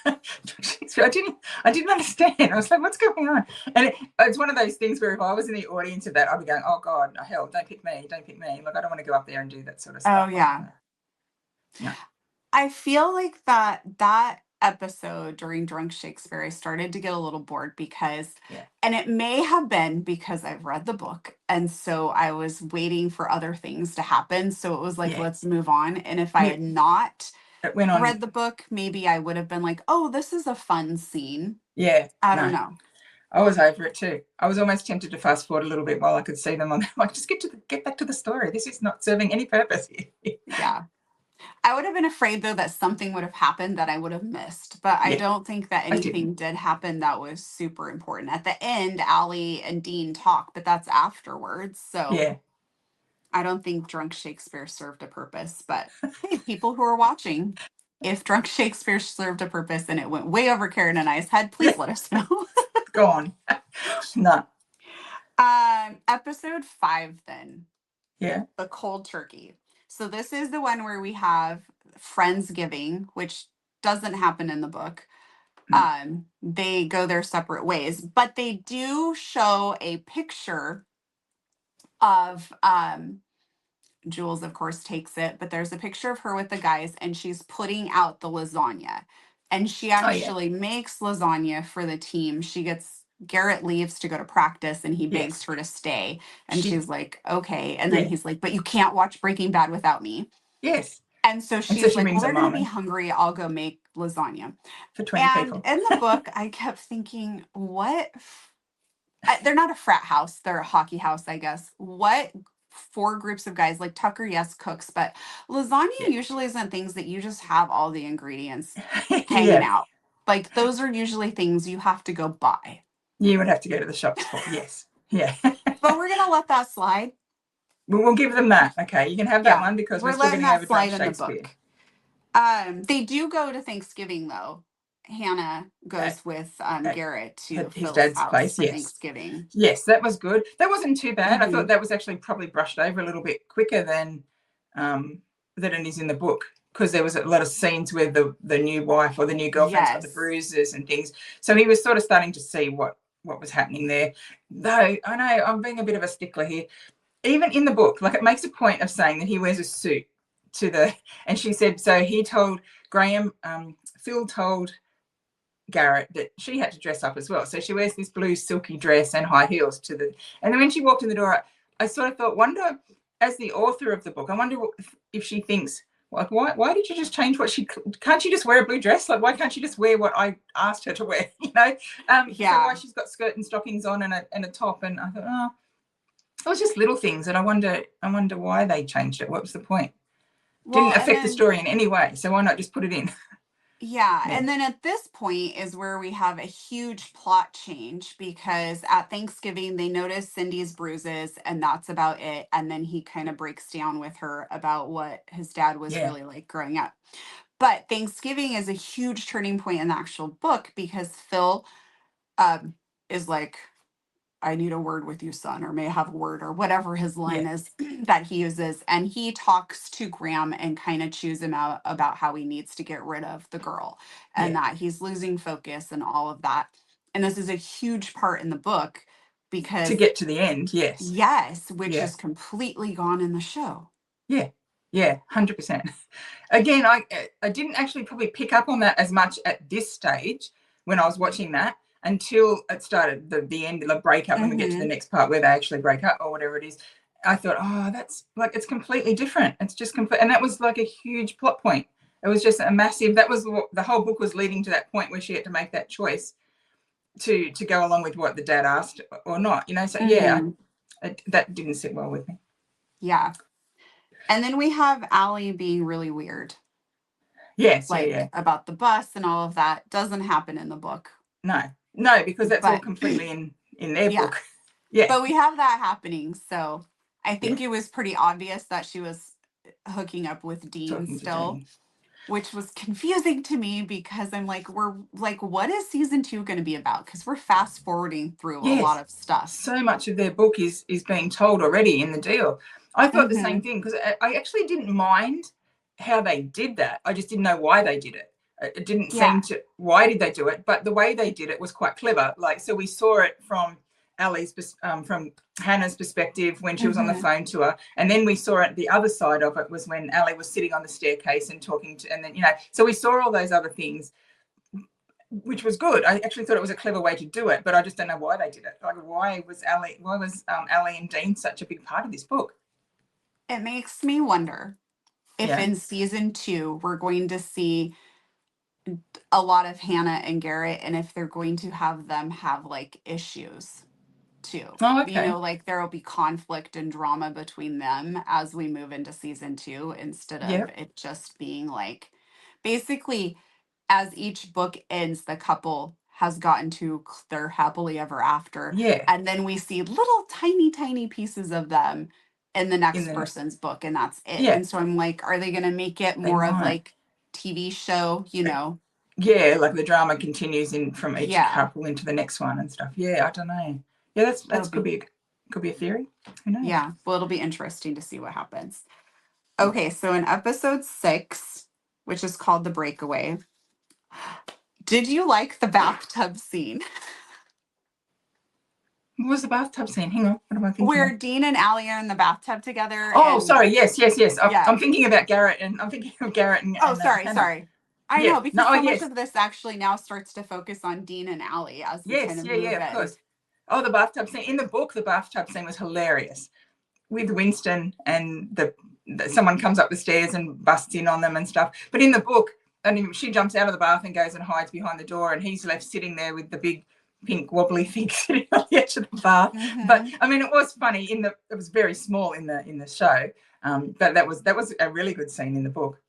I didn't understand. I was like, what's going on? And it's one of those things where if I was in the audience of that, I'd be going, oh God, hell, don't pick me. Like, I don't want to go up there and do that sort of Oh stuff. yeah. No. I feel like that episode during Drunk Shakespeare, I started to get a little bored because, Yeah. and it may have been because I've read the book. And so I was waiting for other things to happen. So it was like, Yeah. let's move on. And if I Yeah. had not It went on. read the book, maybe I would have been like, oh, this is a fun scene. Yeah. I No. don't know. I was over it too. I was almost tempted to fast forward a little bit while I could see them on. Like, just get back to the story. This is not serving any purpose here. Yeah. I would have been afraid though that something would have happened that I would have missed, but I Yeah, don't think that I didn't. anything did happen that was super important. At the end, Allie and Dean talk, but that's afterwards. So Yeah. I don't think Drunk Shakespeare served a purpose. But hey, people who are watching, if Drunk Shakespeare served a purpose and it went way over Karen and I's head, please let us know. Go on. No. Episode 5 then. Yeah. The cold turkey. So this is the one where we have Friendsgiving, which doesn't happen in the book. They go their separate ways, but they do show a picture of Jules, of course, takes it, but there's a picture of her with the guys and she's putting out the lasagna. And she Oh yeah. actually makes lasagna for the team. She gets Garrett leaves to go to practice and he begs Yes. her to stay. And she's like, okay. And then Yeah. he's like, but you can't watch Breaking Bad without me. Yes. And so And so she's she like, well, rings her they're going to mum be and hungry. I'll go make lasagna. for 20 And people. in the book, I kept thinking, they're not a frat house. They're a hockey house, I guess. What four groups of guys, like Tucker, yes, cooks, but lasagna Yeah. usually isn't things that you just have all the ingredients hanging Yeah. out. Like those are usually things you have to go buy. You would have to go to the shops for. Yes. Yeah. But we're going to let that slide. We'll give them that. Okay. You can have that one because we're We're still letting getting that overdone slide in the Shakespeare. book. They do go to Thanksgiving though. Hannah goes with Garrett to His Phil's dad's house place. for Yes. Thanksgiving. Yes, that was good. That wasn't too bad. I thought Mm-hmm. that was actually probably brushed over a little bit quicker than it is in the book, because there was a lot of scenes where the new wife or the new girlfriend's got the Yes. bruises and things. So he was sort of starting to see what was happening there. Though I know I'm being a bit of a stickler here. Even in the book, like it makes a point of saying that he wears a suit to the, and she said, so he told Graham, Phil told Garrett that she had to dress up as well. So she wears this blue silky dress and high heels to the, and then when she walked in the door, I sort of thought, wonder, as the author of the book, I wonder if she thinks, like, why did you just change what can't she just wear a blue dress? Like, why can't she just wear what I asked her to wear? You know? So why she's got skirt and stockings on and a top. And I thought, oh, it was just little things. And I wonder why they changed it. What was the point? Well, Didn't affect the story in any way. So why not just put it in? Yeah. And then at this point is where we have a huge plot change, because at Thanksgiving they notice Cindy's bruises and that's about it. And then he kind of breaks down with her about what his dad was really like growing up. But Thanksgiving is a huge turning point in the actual book, because Phil is like, I need a word with you, son, or may I have a word, or whatever his line is that he uses. And he talks to Graham and kind of chews him out about how he needs to get rid of the girl and that he's losing focus and all of that. And this is a huge part in the book because to get to the end, yes, which is completely gone in the show. Yeah, 100%. Again, I didn't actually probably pick up on that as much at this stage when I was watching that, until it started the end of the breakup, when we get to the next part where they actually break up or whatever it is. I thought, oh, that's like, it's completely different. It's just complete. And that was like a huge plot point. It was just a massive, that was what the whole book was leading to, that point where she had to make that choice to go along with what the dad asked or not, you know? So that didn't sit well with me. Yeah. And then we have Allie being really weird. Yes, like about the bus and all of that. Doesn't happen in the book. No, because that's all completely in their book. Yeah. But we have that happening. So I think it was pretty obvious that she was hooking up with Dean still, which was confusing to me, because I'm like, we're like, what is season 2 going to be about? Because we're fast forwarding through a lot of stuff. So much of their book is being told already in the deal. I thought the same thing, because I actually didn't mind how they did that. I just didn't know why they did it. It didn't seem to, why did they do it? But the way they did it was quite clever. Like, so we saw it from from Hannah's perspective when she was on the phone to her. And then we saw it, the other side of it was when Allie was sitting on the staircase and talking to, and then, you know, so we saw all those other things, which was good. I actually thought it was a clever way to do it, but I just don't know why they did it. Like, why was Allie and Dean such a big part of this book? It makes me wonder if in season 2 we're going to see a lot of Hannah and Garrett, and if they're going to have them have like issues too. Oh, okay. You know, like there will be conflict and drama between them as we move into season 2, instead of it just being like, basically, as each book ends, the couple has gotten to their happily ever after. And then we see little tiny pieces of them in the next person's book, and that's it. And so I'm like, are they going to make it more of like TV show, you know? Like the drama continues in from each couple into the next one and stuff. I don't know. That's could be a theory. Who knows? Yeah, well, it'll be interesting to see what happens. Okay, so in episode 6, which is called The Breakaway, did you like the bathtub scene? What was the bathtub scene? Hang on, what am I thinking? Where Dean and Allie are in the bathtub together. Oh, sorry. Yes. I'm thinking about Garrett, and I'm thinking of Garrett and sorry. I know, because No, so much yes. of this actually now starts to focus on Dean and Allie as we kind Yes, of yeah, move yeah, of in. course. Oh, the bathtub scene. In the book, the bathtub scene was hilarious with Winston and someone comes up the stairs and busts in on them and stuff. But in the book, and she jumps out of the bath and goes and hides behind the door, and he's left sitting there with the big pink wobbly thing sitting on the edge of the bath. But I mean, it was funny. It was very small in the show, but that was a really good scene in the book.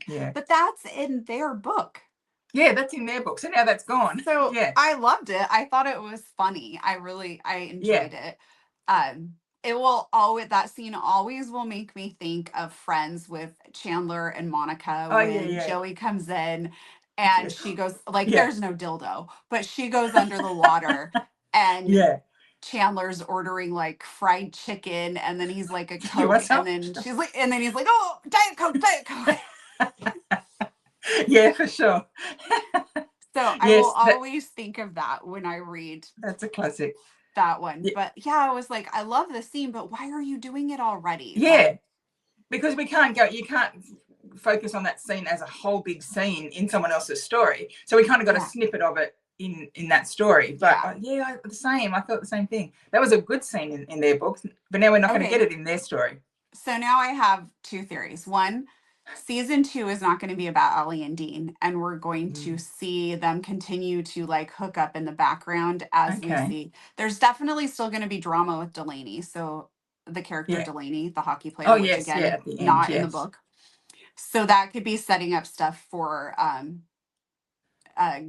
Yeah. But that's in their book. Yeah, that's in their book. So now that's gone. So Yeah. I loved it. I thought it was funny. I enjoyed it. It will always, that scene always will make me think of Friends with Chandler and Monica when Joey comes in and she goes like, there's no dildo, but she goes under the water and Chandler's ordering like fried chicken, and then he's like a Coke, and then she's like, and then he's like, oh, Diet Coke, Diet Coke. Yeah, for sure. So I will always think of that when I read. That's a classic. That one. Yeah. But yeah, I was like, I love the scene, but why are you doing it already? Yeah. Because you can't focus on that scene as a whole big scene in someone else's story. So we kind of got a snippet of it in that story. But the same. I thought the same thing. That was a good scene in their books, but now we're not going to get it in their story. So now I have two theories. One, season 2 is not going to be about Ellie and Dean, and we're going to see them continue to like hook up in the background as we see. There's definitely still going to be drama with Delaney. So the character Delaney, the hockey player, which again, not in the book. So that could be setting up stuff for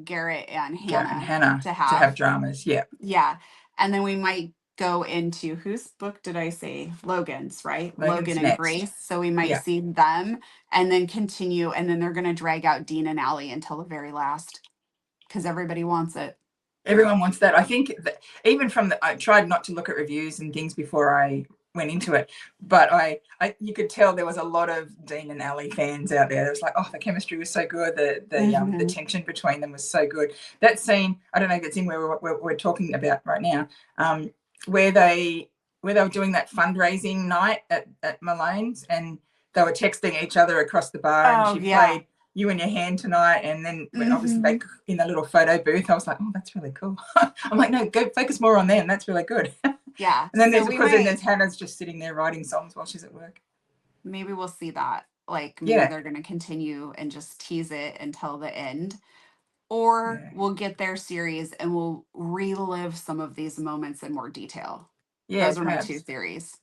Garrett and Hannah to have dramas. Yeah. Yeah. And then we might go into, whose book did I say? Logan's, right? Logan and Grace. So we might see them and then continue, and then they're going to drag out Dean and Allie until the very last because everybody wants it. Everyone wants that. I think that even I tried not to look at reviews and things before I went into it, but you could tell there was a lot of Dean and Allie fans out there. It was like, oh, the chemistry was so good, the tension between them was so good. That scene, I don't know if it's in where we're talking about right now, where they were doing that fundraising night at Malane's, and they were texting each other across the bar, and she played You and Your Hand Tonight, and then obviously they in a little photo booth. I was like, oh, that's really cool. I'm like, no, go focus more on them. That's really good. Yeah. And then there's Hannah's just sitting there writing songs while she's at work. Maybe we'll see that. Like maybe they're going to continue and just tease it until the end. Or we'll get their series and we'll relive some of these moments in more detail. Yeah, those are my two theories.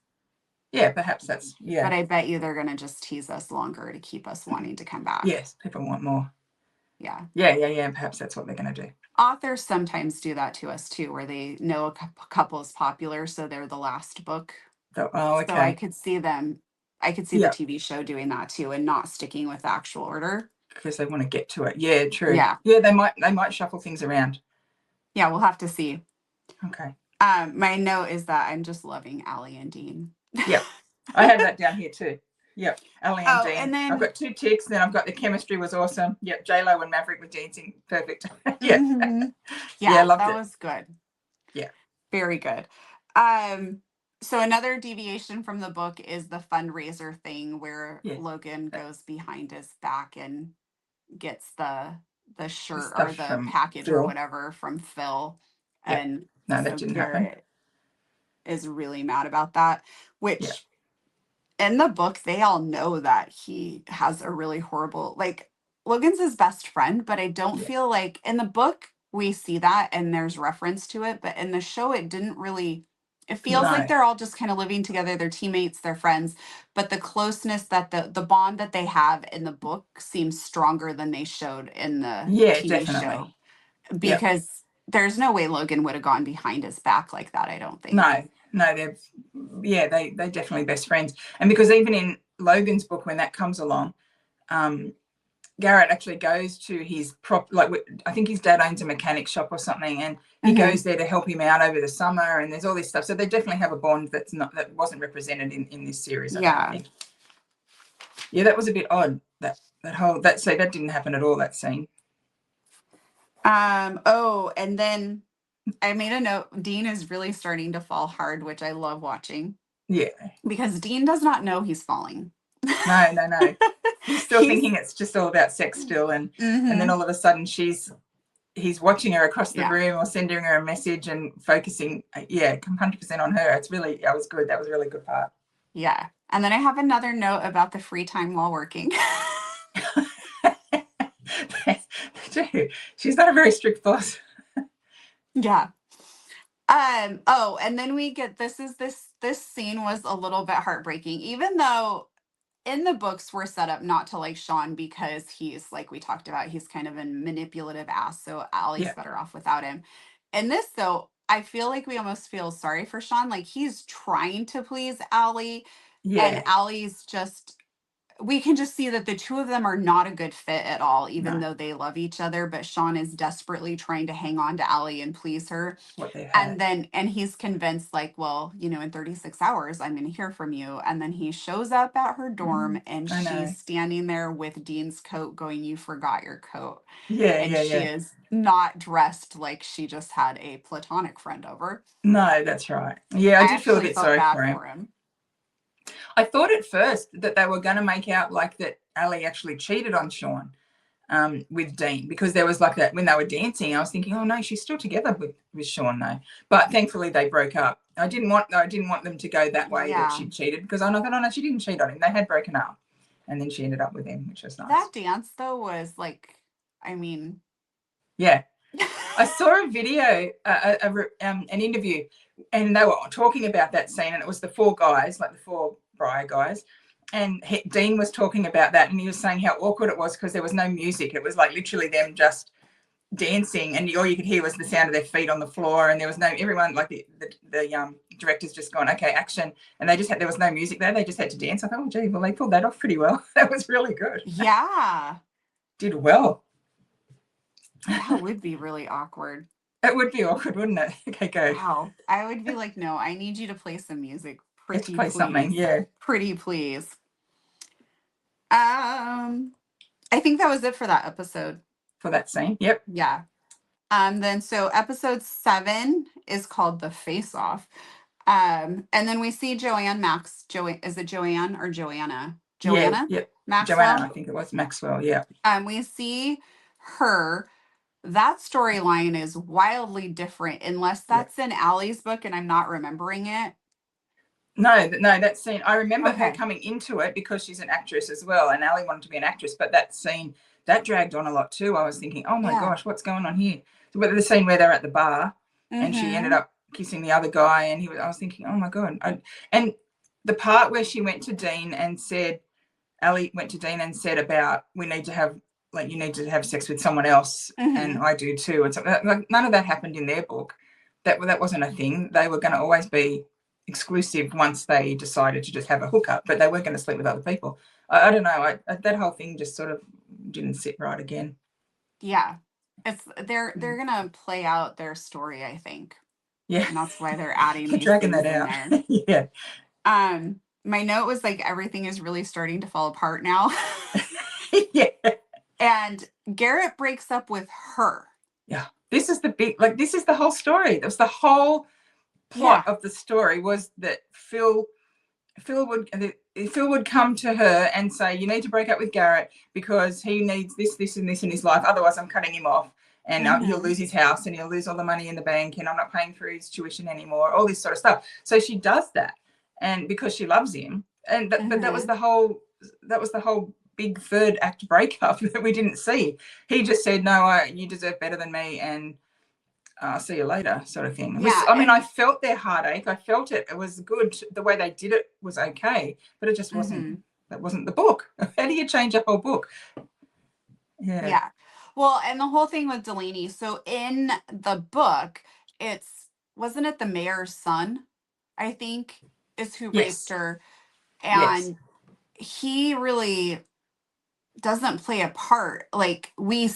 Yeah, perhaps that's, But I bet you they're going to just tease us longer to keep us wanting to come back. Yes, people want more. Yeah. Yeah. Perhaps that's what they're going to do. Authors sometimes do that to us too, where they know a couple is popular, so they're the last book. Oh, okay. So I could see the TV show doing that too and not sticking with the actual order. Because they want to get to it. Yeah, true. Yeah, they might shuffle things around. Yeah, we'll have to see. Okay. My note is that I'm just loving Allie and Dean. Yeah, I had that down here too. Yep, Ellie and Dean. And then I've got 2 ticks. Then I've got the chemistry was awesome. Yep, J-Lo and Maverick were dancing perfect. Yeah, I loved it. That was good. Yeah, very good. So another deviation from the book is the fundraiser thing where Logan goes behind his back and gets the shirt or the package Phil. Or whatever from Phil. Yeah. And no, that didn't happen. Is really mad about that, which in the book they all know that he has a really horrible, like, Logan's his best friend, but I don't feel like in the book we see that and there's reference to it, but in the show it didn't really. It feels like they're all just kind of living together. They're teammates, they're friends, but the closeness that the bond that they have in the book seems stronger than they showed in the TV show. Because there's no way Logan would have gone behind his back like that, I don't think. No, they definitely best friends. And because even in Logan's book, when that comes along, Garrett actually goes to his I think his dad owns a mechanic shop or something, and he goes there to help him out over the summer, and there's all this stuff. So they definitely have a bond that wasn't represented in this series. I don't think. Yeah, that was a bit odd. That didn't happen at all, that scene. And then I made a note. Dean is really starting to fall hard, which I love watching. Yeah. Because Dean does not know he's falling. No. He's still thinking it's just all about sex still, and then all of a sudden he's watching her across the room or sending her a message and focusing 100% on her. That was good. That was a really good part. Yeah. And then I have another note about the free time while working. She's not a very strict boss. Yeah. Oh, and then we get this scene was a little bit heartbreaking, even though in the books we're set up not to like Sean because he's, like we talked about, he's kind of a manipulative ass, so Allie's better off without him. In this though, I feel like we almost feel sorry for Sean, like he's trying to please Allie, and Allie's just, we can just see that the two of them are not a good fit at all, even though they love each other. But Sean is desperately trying to hang on to Allie and please her. And he's convinced, like, well, in 36 hours, I'm going to hear from you. And then he shows up at her dorm and she's standing there with Dean's coat going, you forgot your coat. She is not dressed like she just had a platonic friend over. No, that's right. Yeah, I did feel a bit sorry for him. I thought at first that they were going to make out like that Allie actually cheated on Sean with Dean, because there was like that when they were dancing. I was thinking, oh no, she's still together with Sean though. But thankfully they broke up. I didn't want them to go that way that she cheated, because I thought, oh no, she didn't cheat on him. They had broken up, and then she ended up with him, which was nice. That dance though was like, I mean, yeah. I saw a video, an interview, and they were talking about that scene, and it was the four guys, like the four Briar guys, and Dean was talking about that, and he was saying how awkward it was because there was no music. It was like literally them just dancing, and all you could hear was the sound of their feet on the floor, and there was no, everyone, like the director's just gone, okay, action, and there was no music there. They just had to dance. I thought, oh gee, well, they pulled that off pretty well. That was really good. Yeah. Did well. That would be really awkward. It would be awkward, wouldn't it? Okay, go. Wow. I would be like, no, I need you to play some music. Let's play something, yeah. Pretty please. I think that was it for that episode. For that scene, yep. Yeah. Then so episode 7 is called The Face Off. And then we see Joanne is it Joanne or Joanna? Joanna? Yeah, Maxwell? Joanna, I think it was Maxwell, yeah. We see her. That storyline is wildly different, unless that's in Allie's book and I'm not remembering it. No, that scene, I remember her coming into it because she's an actress as well, and Allie wanted to be an actress, but that scene, that dragged on a lot too. I was thinking, oh my gosh, what's going on here? So the scene where they're at the bar and she ended up kissing the other guy, and I was thinking, oh my God. And the part where she went to Dean and said, Allie went to Dean and said about, you need to have sex with someone else, and I do too. And so like, none of that happened in their book. That wasn't a thing. They were going to always be exclusive once they decided to just have a hookup, but they weren't going to sleep with other people. I don't know. That whole thing just sort of didn't sit right again. Yeah, they're gonna play out their story, I think. Yeah, and that's why they're adding these dragging things that in out. there. Yeah. My note was like, everything is really starting to fall apart now. Yeah. And Garrett breaks up with her. Yeah. This is the whole story. That was the whole plot of the story, was that Phil would come to her and say, you need to break up with Garrett because he needs this and this in his life, otherwise I'm cutting him off, and he'll lose his house and he'll lose all the money in the bank, and I'm not paying for his tuition anymore, all this sort of stuff. So she does that, and because she loves him, and but that was the whole big third act breakup that we didn't see. He just said, no, you deserve better than me, and I'll see you later, sort of thing. I felt their heartache. I felt it. It was good. The way they did it was okay, but it just wasn't. That wasn't the book. How do you change a whole book? Yeah. Well, and the whole thing with Delaney. So in the book, wasn't it the mayor's son, I think, is who raped her, and he really doesn't play a part. Like we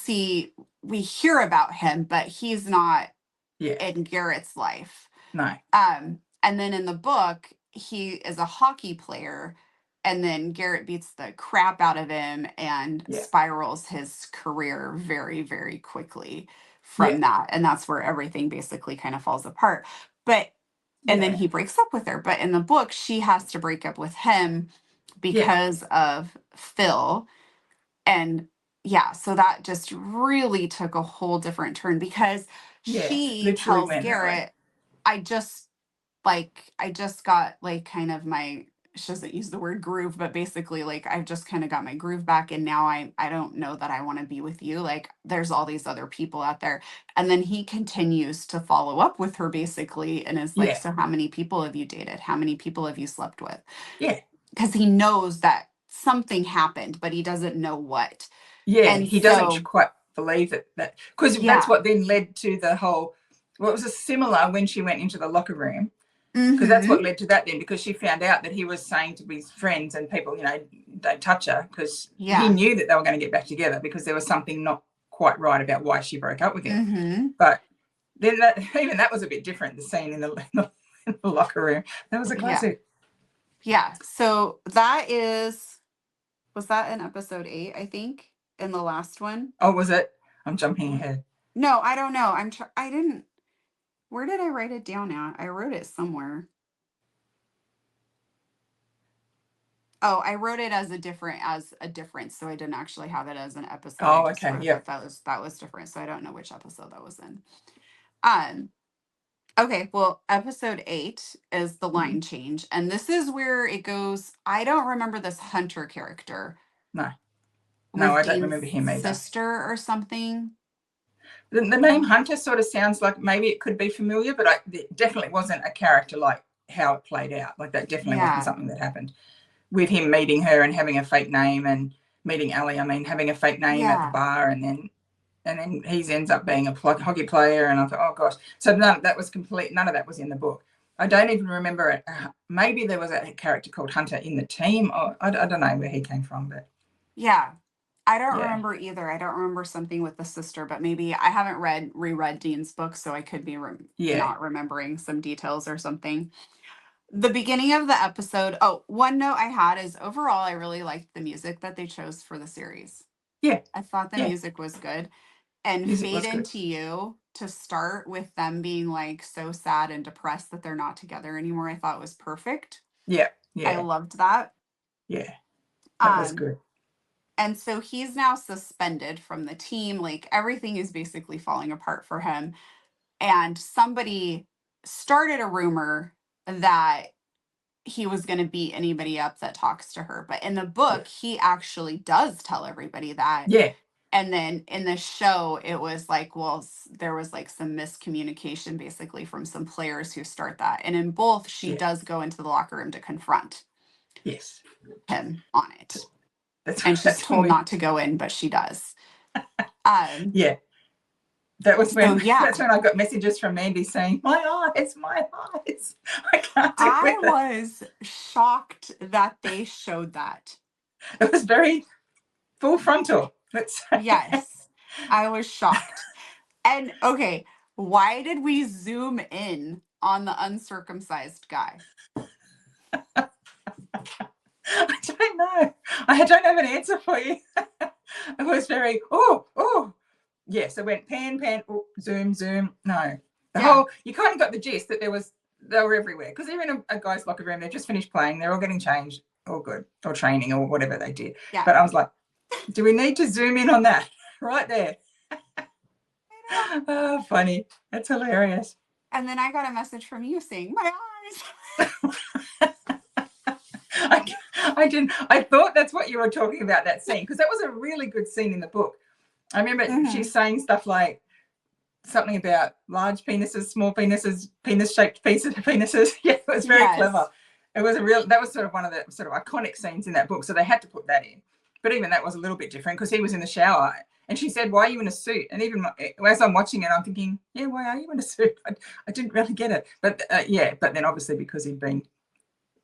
hear about him, but he's not in Garrett's life. No. And then in the book, he is a hockey player, and then Garrett beats the crap out of him and spirals his career very, very quickly from that. And that's where everything basically kind of falls apart. And then he breaks up with her. But in the book, she has to break up with him because of Phil. And yeah, so that just really took a whole different turn because she literally tells went that way. Garrett, I just got like kind of my, she doesn't use the word groove, but basically like I've just kind of got my groove back, and now I don't know that I want to be with you. Like there's all these other people out there. And then he continues to follow up with her basically and is like, Yeah, so how many people have you dated? How many people have you slept with? yeah, Because he knows that something happened, but he doesn't know what. yeah. And He doesn't so quite believe it, that because that's yeah. what then led to the whole. Well, it was a similar when she went into the locker room, because that's what Mm-hmm. led to that then, because she found out that he was saying to his friends and people, don't touch her, because he Yeah. knew that they were going to get back together because there was something not quite right about why she broke up with him. Mm-hmm. But then even that was a bit different, the scene in the locker room. That was a Yeah. classic. Yeah. So was that in episode 8, I think, in the last one? Oh, was it? I'm jumping ahead. No, I don't know. I didn't, where did I write it down at? I wrote it somewhere. Oh, I wrote it as a difference. So I didn't actually have it as an episode. I Oh, just okay. wrote Yep. that was different. So I don't know which episode that was in. Um, okay, well, episode 8 is the Mm-hmm. line change. And this is where it goes. I don't remember this Hunter character. No, no, Was I don't Dean's remember him either. sister or something? The name Hunter sort of sounds like maybe it could be familiar, but it definitely wasn't a character like how it played out. Like that definitely wasn't Yeah. something that happened with him meeting her and having a fake name, and meeting Ellie. I mean, having a fake name at the Yeah. bar, and then he ends up being a hockey player. And I thought, oh gosh, so none of that was in the book. I don't even remember it. Maybe there was a character called Hunter in the team, or I don't know where he came from, but Yeah. I don't yeah, remember either. I don't remember something with the sister, but maybe I haven't reread Dean's book, so I could be yeah, not remembering some details or something. The beginning of the episode. Oh, one note I had is overall, I really liked the music that they chose for the series. yeah, I thought the yeah. music was good. And Music Fade was good. Into You to start with them being like so sad and depressed that they're not together anymore, I thought was perfect. Yeah, I yeah, loved that. yeah. That was Um, good. and so he's now suspended from the team. Like everything is basically falling apart for him. And somebody started a rumor that he was going to beat anybody up that talks to her. But in the Yeah, book, he actually does tell everybody that. yeah, And then in the show, it was like, well, there was like some miscommunication basically from some players who start that. And in both, she yeah. does go into the locker room to confront Yes, him on it. that's And she's that's when told we. not to go in, but she does. Um, Yeah, that was so when yeah, that's when I got messages from Mandy saying, "My eyes, my eyes, I can't deal I with it." was shocked that they showed that. It was very full frontal. Let's say. Yes, I was shocked. And okay, why did we zoom in on the uncircumcised guy? I don't know. I don't have an answer for you. It was very yes. It went pan pan, zoom zoom. No, the Yeah, whole you kind of got the gist that they were everywhere, because they're in a guy's locker room. They've just finished playing. They're all getting changed, all good, or training, or whatever they did. yeah. But I was like, do we need to zoom in on that right there? I know. Oh, funny. That's hilarious. And then I got a message from you saying, my eyes. I didn't. I thought that's what you were talking about, that scene, because that was a really good scene in the book. I remember Mm-hmm. she's saying stuff like something about large penises, small penises, penis-shaped penises. Yeah, it was very clever. Yes. It was that was sort of one of the sort of iconic scenes in that book, so they had to put that in. But even that was a little bit different, because he was in the shower and she said, "Why are you in a suit?" And even as I'm watching it, I'm thinking, "Yeah, why are you in a suit?" I didn't really get it. But yeah, but then obviously because he'd been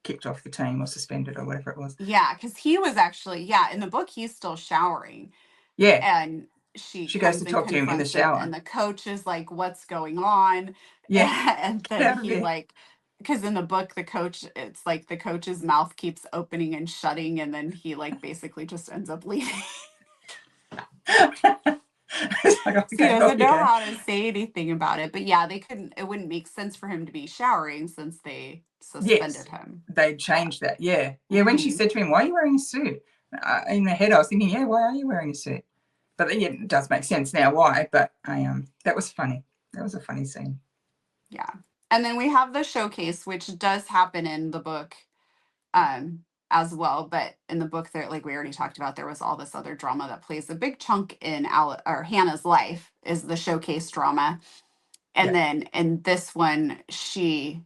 kicked off the team or suspended or whatever it was. Yeah, because he was actually, yeah, in the book, he's still showering. Yeah, And she she goes comes to and talk to him in the confronts him. shower. And the coach is like, what's going on? Yeah, And get then out of he there. like, because in the book, it's like the coach's mouth keeps opening and shutting. And then he like basically just ends up leaving. It's like, So he okay, off doesn't you know go. how to say anything about it. But yeah, it wouldn't make sense for him to be showering since they Yes, suspended him. they Yeah. changed that. Yeah. Yeah. When she Hmm. said to him, why are you wearing a suit? In my head, I was thinking, yeah, why are you wearing a suit? But yeah, it does make sense now why. But that was funny. That was a funny scene. Yeah. And then we have the showcase, which does happen in the book um as well. But in the book there, like we already talked about, there was all this other drama that plays a big chunk in or Hannah's life is the showcase drama. And Yeah. then in this one, she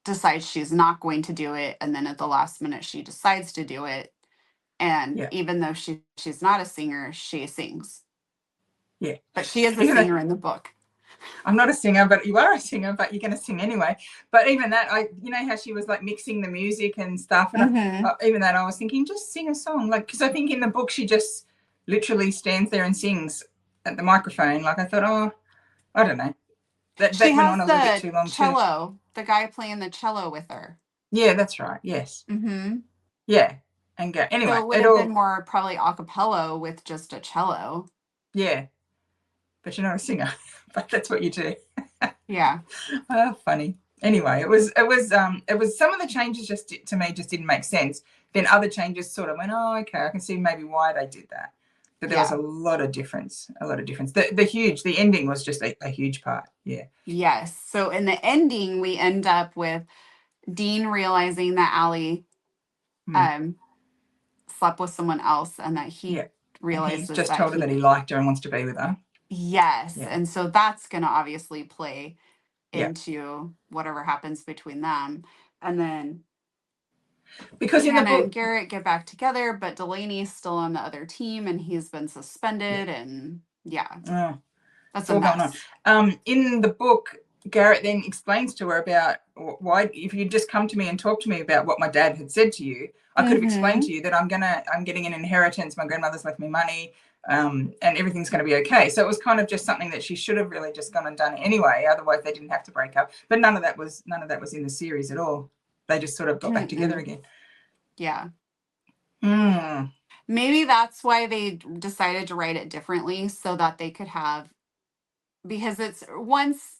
decides she's not going to do it. And then at the last minute, she decides to do it. And Yeah. even though she's not a singer, she sings. Yeah. But she is a Even though singer in the book. I'm not a singer, but you are a singer, but you're going to sing anyway. But even that, you know how she was like mixing the music and stuff, and Mm-hmm. even that, I was thinking, just sing a song, like because I think in the book she just literally stands there and sings at the microphone. Like I thought, oh, I don't know, She that went has on a little bit the too long too. cello, the guy playing the cello with her. Yeah, that's right. Yes. Mm-hmm. Yeah, and go anyway. So it would It have been all. more probably a cappella with just a cello. Yeah, but you're not a singer, but that's what you do. Yeah. Oh, funny. Anyway, it was some of the changes just to me just didn't make sense. Then other changes sort of went, oh, okay, I can see maybe why they did that. But there was Yeah. a lot of difference, a lot of difference. The ending was just a huge part. Yeah. Yes. So in the ending, we end up with Dean realizing that Allie Mm, um slept with someone else and that he yeah. And he's realizes just that told her that he liked her and wants to be with her. yes. Yeah. And so that's going to obviously play Yeah. into whatever happens between them. And then Because in the Hannah and book, Garrett get back together, but Delaney's still on the other team and he's been yeah. suspended. And yeah, Oh, that's it's a all going on. mess. In the book, Garrett then explains to her about why, if you'd just come to me and talk to me about what my dad had said to you, I could have explained Mm-hmm. to you that I'm getting an inheritance. My grandmother's left me money, and everything's going to be okay. So it was kind of just something that she should have really just gone and done anyway. Otherwise, they didn't have to break up. But none of that was in the series at all. They just sort of got back together Mm-mm. again. Yeah. Hmm. Maybe that's why they decided to write it differently so that they could have, because it's once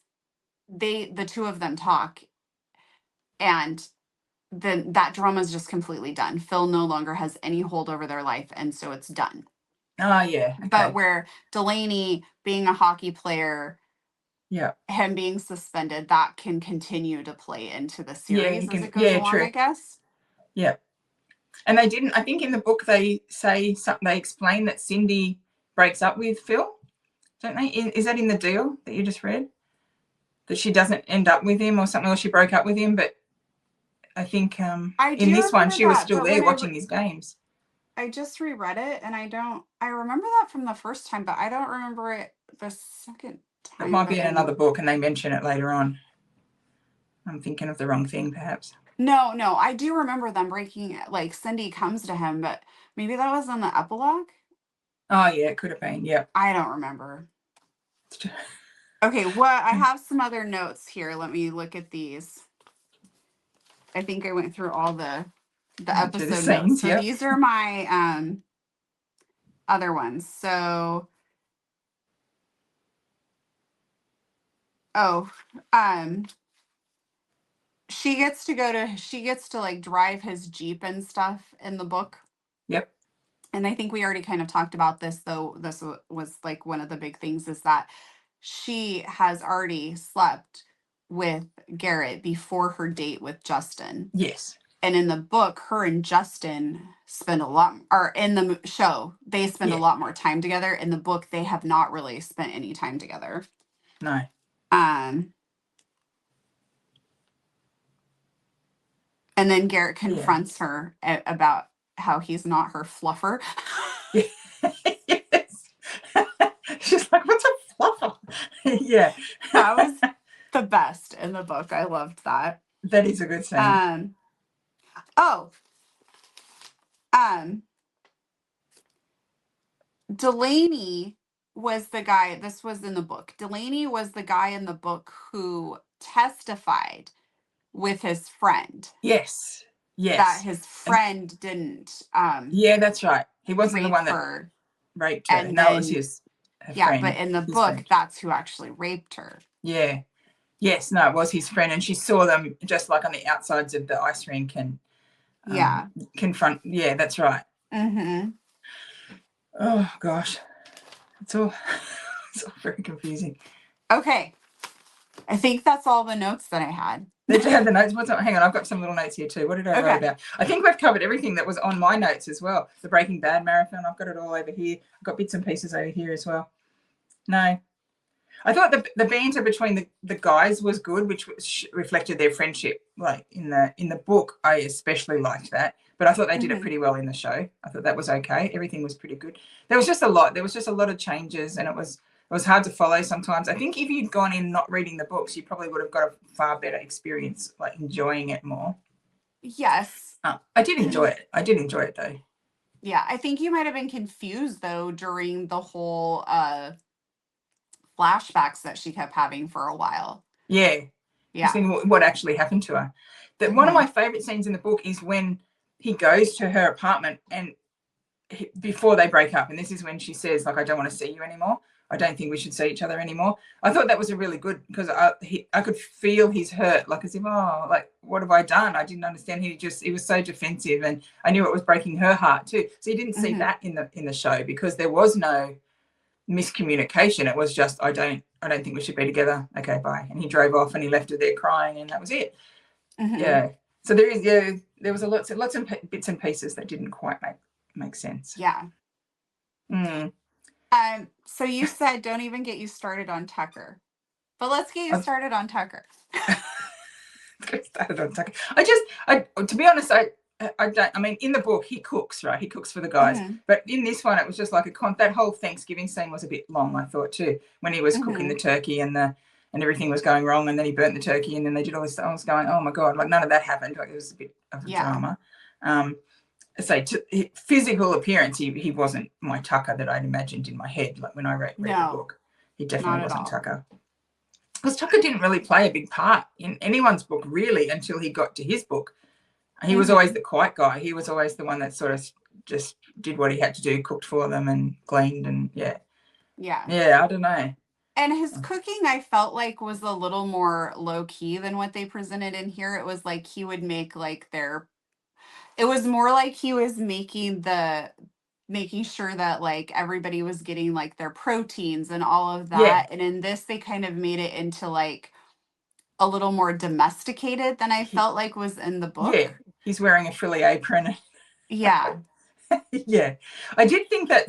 the two of them talk and then that drama is just completely done. Phil no longer has any hold over their life, and so it's done. Oh yeah. But Okay. where Delaney being a hockey player, Yeah. him being suspended, that can continue to play into the Yeah. series You as can. it goes Yeah. along, True. I guess. Yeah. And they didn't. I think in the book they say something. They explain that Cindy breaks up with Phil, don't they? Is that in the deal that you just read? That she doesn't end up with him or something, or she broke up with him. But I think I in do this one remember she was that, still but there watching his games. I just reread it and I remember that from the first time, but I don't remember it the second It time. might But be in another book, and they mention it later on. I'm thinking of the wrong thing, perhaps. no, I do remember them breaking it. Like Cindy comes to him, but maybe that was in the epilogue. Oh yeah, it could have been. Yeah. I don't remember. Okay, what I have some other notes here. Let me look at these. I think I went through all the Went through the episode notes. scenes. So Yep. these are my other ones. So oh, um she gets to like drive his Jeep and stuff in the book. Yep. And I think we already kind of talked about this, though. This was like one of the big things is that she has already slept with Garrett before her date with Justin. Yes. And in the book, her and Justin spend a lot, or in the show, they spend a Yeah. lot more time together. In the book, they have not really spent any time together. No. Um, and then Garrett Yeah. confronts her about how he's not her fluffer. Yeah. Yes. She's like, what's a fluffer? Yeah. That was the best in the book. I loved that. That is a good scene. Oh, um, Delaney was the guy, this was in the book. Delaney was the guy in the book who testified with his friend Yes. that Yes. his And friend didn't yeah, that's right. He wasn't the rape one that her. raped her. And No, it was then his. her Yeah, friend, but in the his book, friend. that's who actually raped her. Yeah. Yes, no, it was his friend, and she saw them just like on the outsides of the ice rink and confront. Yeah, that's right. Mm-hmm. Oh gosh, it's all it's all very confusing. Okay, I think that's all the notes that I had. Did you have the notes? Hang on, I've got some little notes here too. What did I write about? I think we've covered everything that was on my notes as well. The Breaking Bad marathon, I've got it all over here. I've got bits and pieces over here as well. No, I thought the banter between the guys was good, which reflected their friendship. Like in the book, I especially liked that, but I thought they did it pretty well in the show. I thought that was okay. Everything was pretty good. There was just a lot. There was just a lot of changes, and it was hard to follow sometimes. I think if you'd gone in not reading the books, you probably would have got a far better experience, like enjoying it more. Yes. I did enjoy it. I did enjoy it though. Yeah, I think you might have been confused though during the whole flashbacks that she kept having for a while. Yeah. Yeah. Thinking what actually happened to her. One of my favorite scenes in the book is when he goes to her apartment and before they break up, and this is when she says, like, I don't want to see you anymore. I don't think we should see each other anymore. I thought that was a really good, because I could feel his hurt, like as if, oh, like, what have I done? I didn't understand. He was so defensive, and I knew it was breaking her heart too. So you didn't see that in the show, because there was no miscommunication. It was just, I don't think we should be together. Okay, bye. And he drove off and he left her there crying, and that was it. Yeah. So there was lots of bits and pieces that didn't quite make sense. Yeah. Mm. So you said don't even get you started on Tucker, but let's get you started on Tucker. To be honest, I don't. I mean, in the book, he cooks, right? He cooks for the guys. But in this one, it was just like that whole Thanksgiving scene was a bit long, I thought too, when he was cooking the turkey and everything was going wrong, and then he burnt the turkey, and then they did all this stuff. I was going, oh my god, like none of that happened. Like it was a bit of a drama. Physical appearance, he wasn't my Tucker that I'd imagined in my head. Like when I read the book, he definitely wasn't Tucker. Because Tucker didn't really play a big part in anyone's book, really, until he got to his book. He was always the quiet guy. He was always the one that sort of just did what he had to do, cooked for them and cleaned, and yeah, I don't know. And his cooking, I felt like, was a little more low key than what they presented in here. It was like he would make like it was more like he was making sure that like everybody was getting like their proteins and all of that. And in this, they kind of made it into like a little more domesticated than I felt like was in the book. Yeah, he's wearing a frilly apron. Yeah. Yeah, I did think that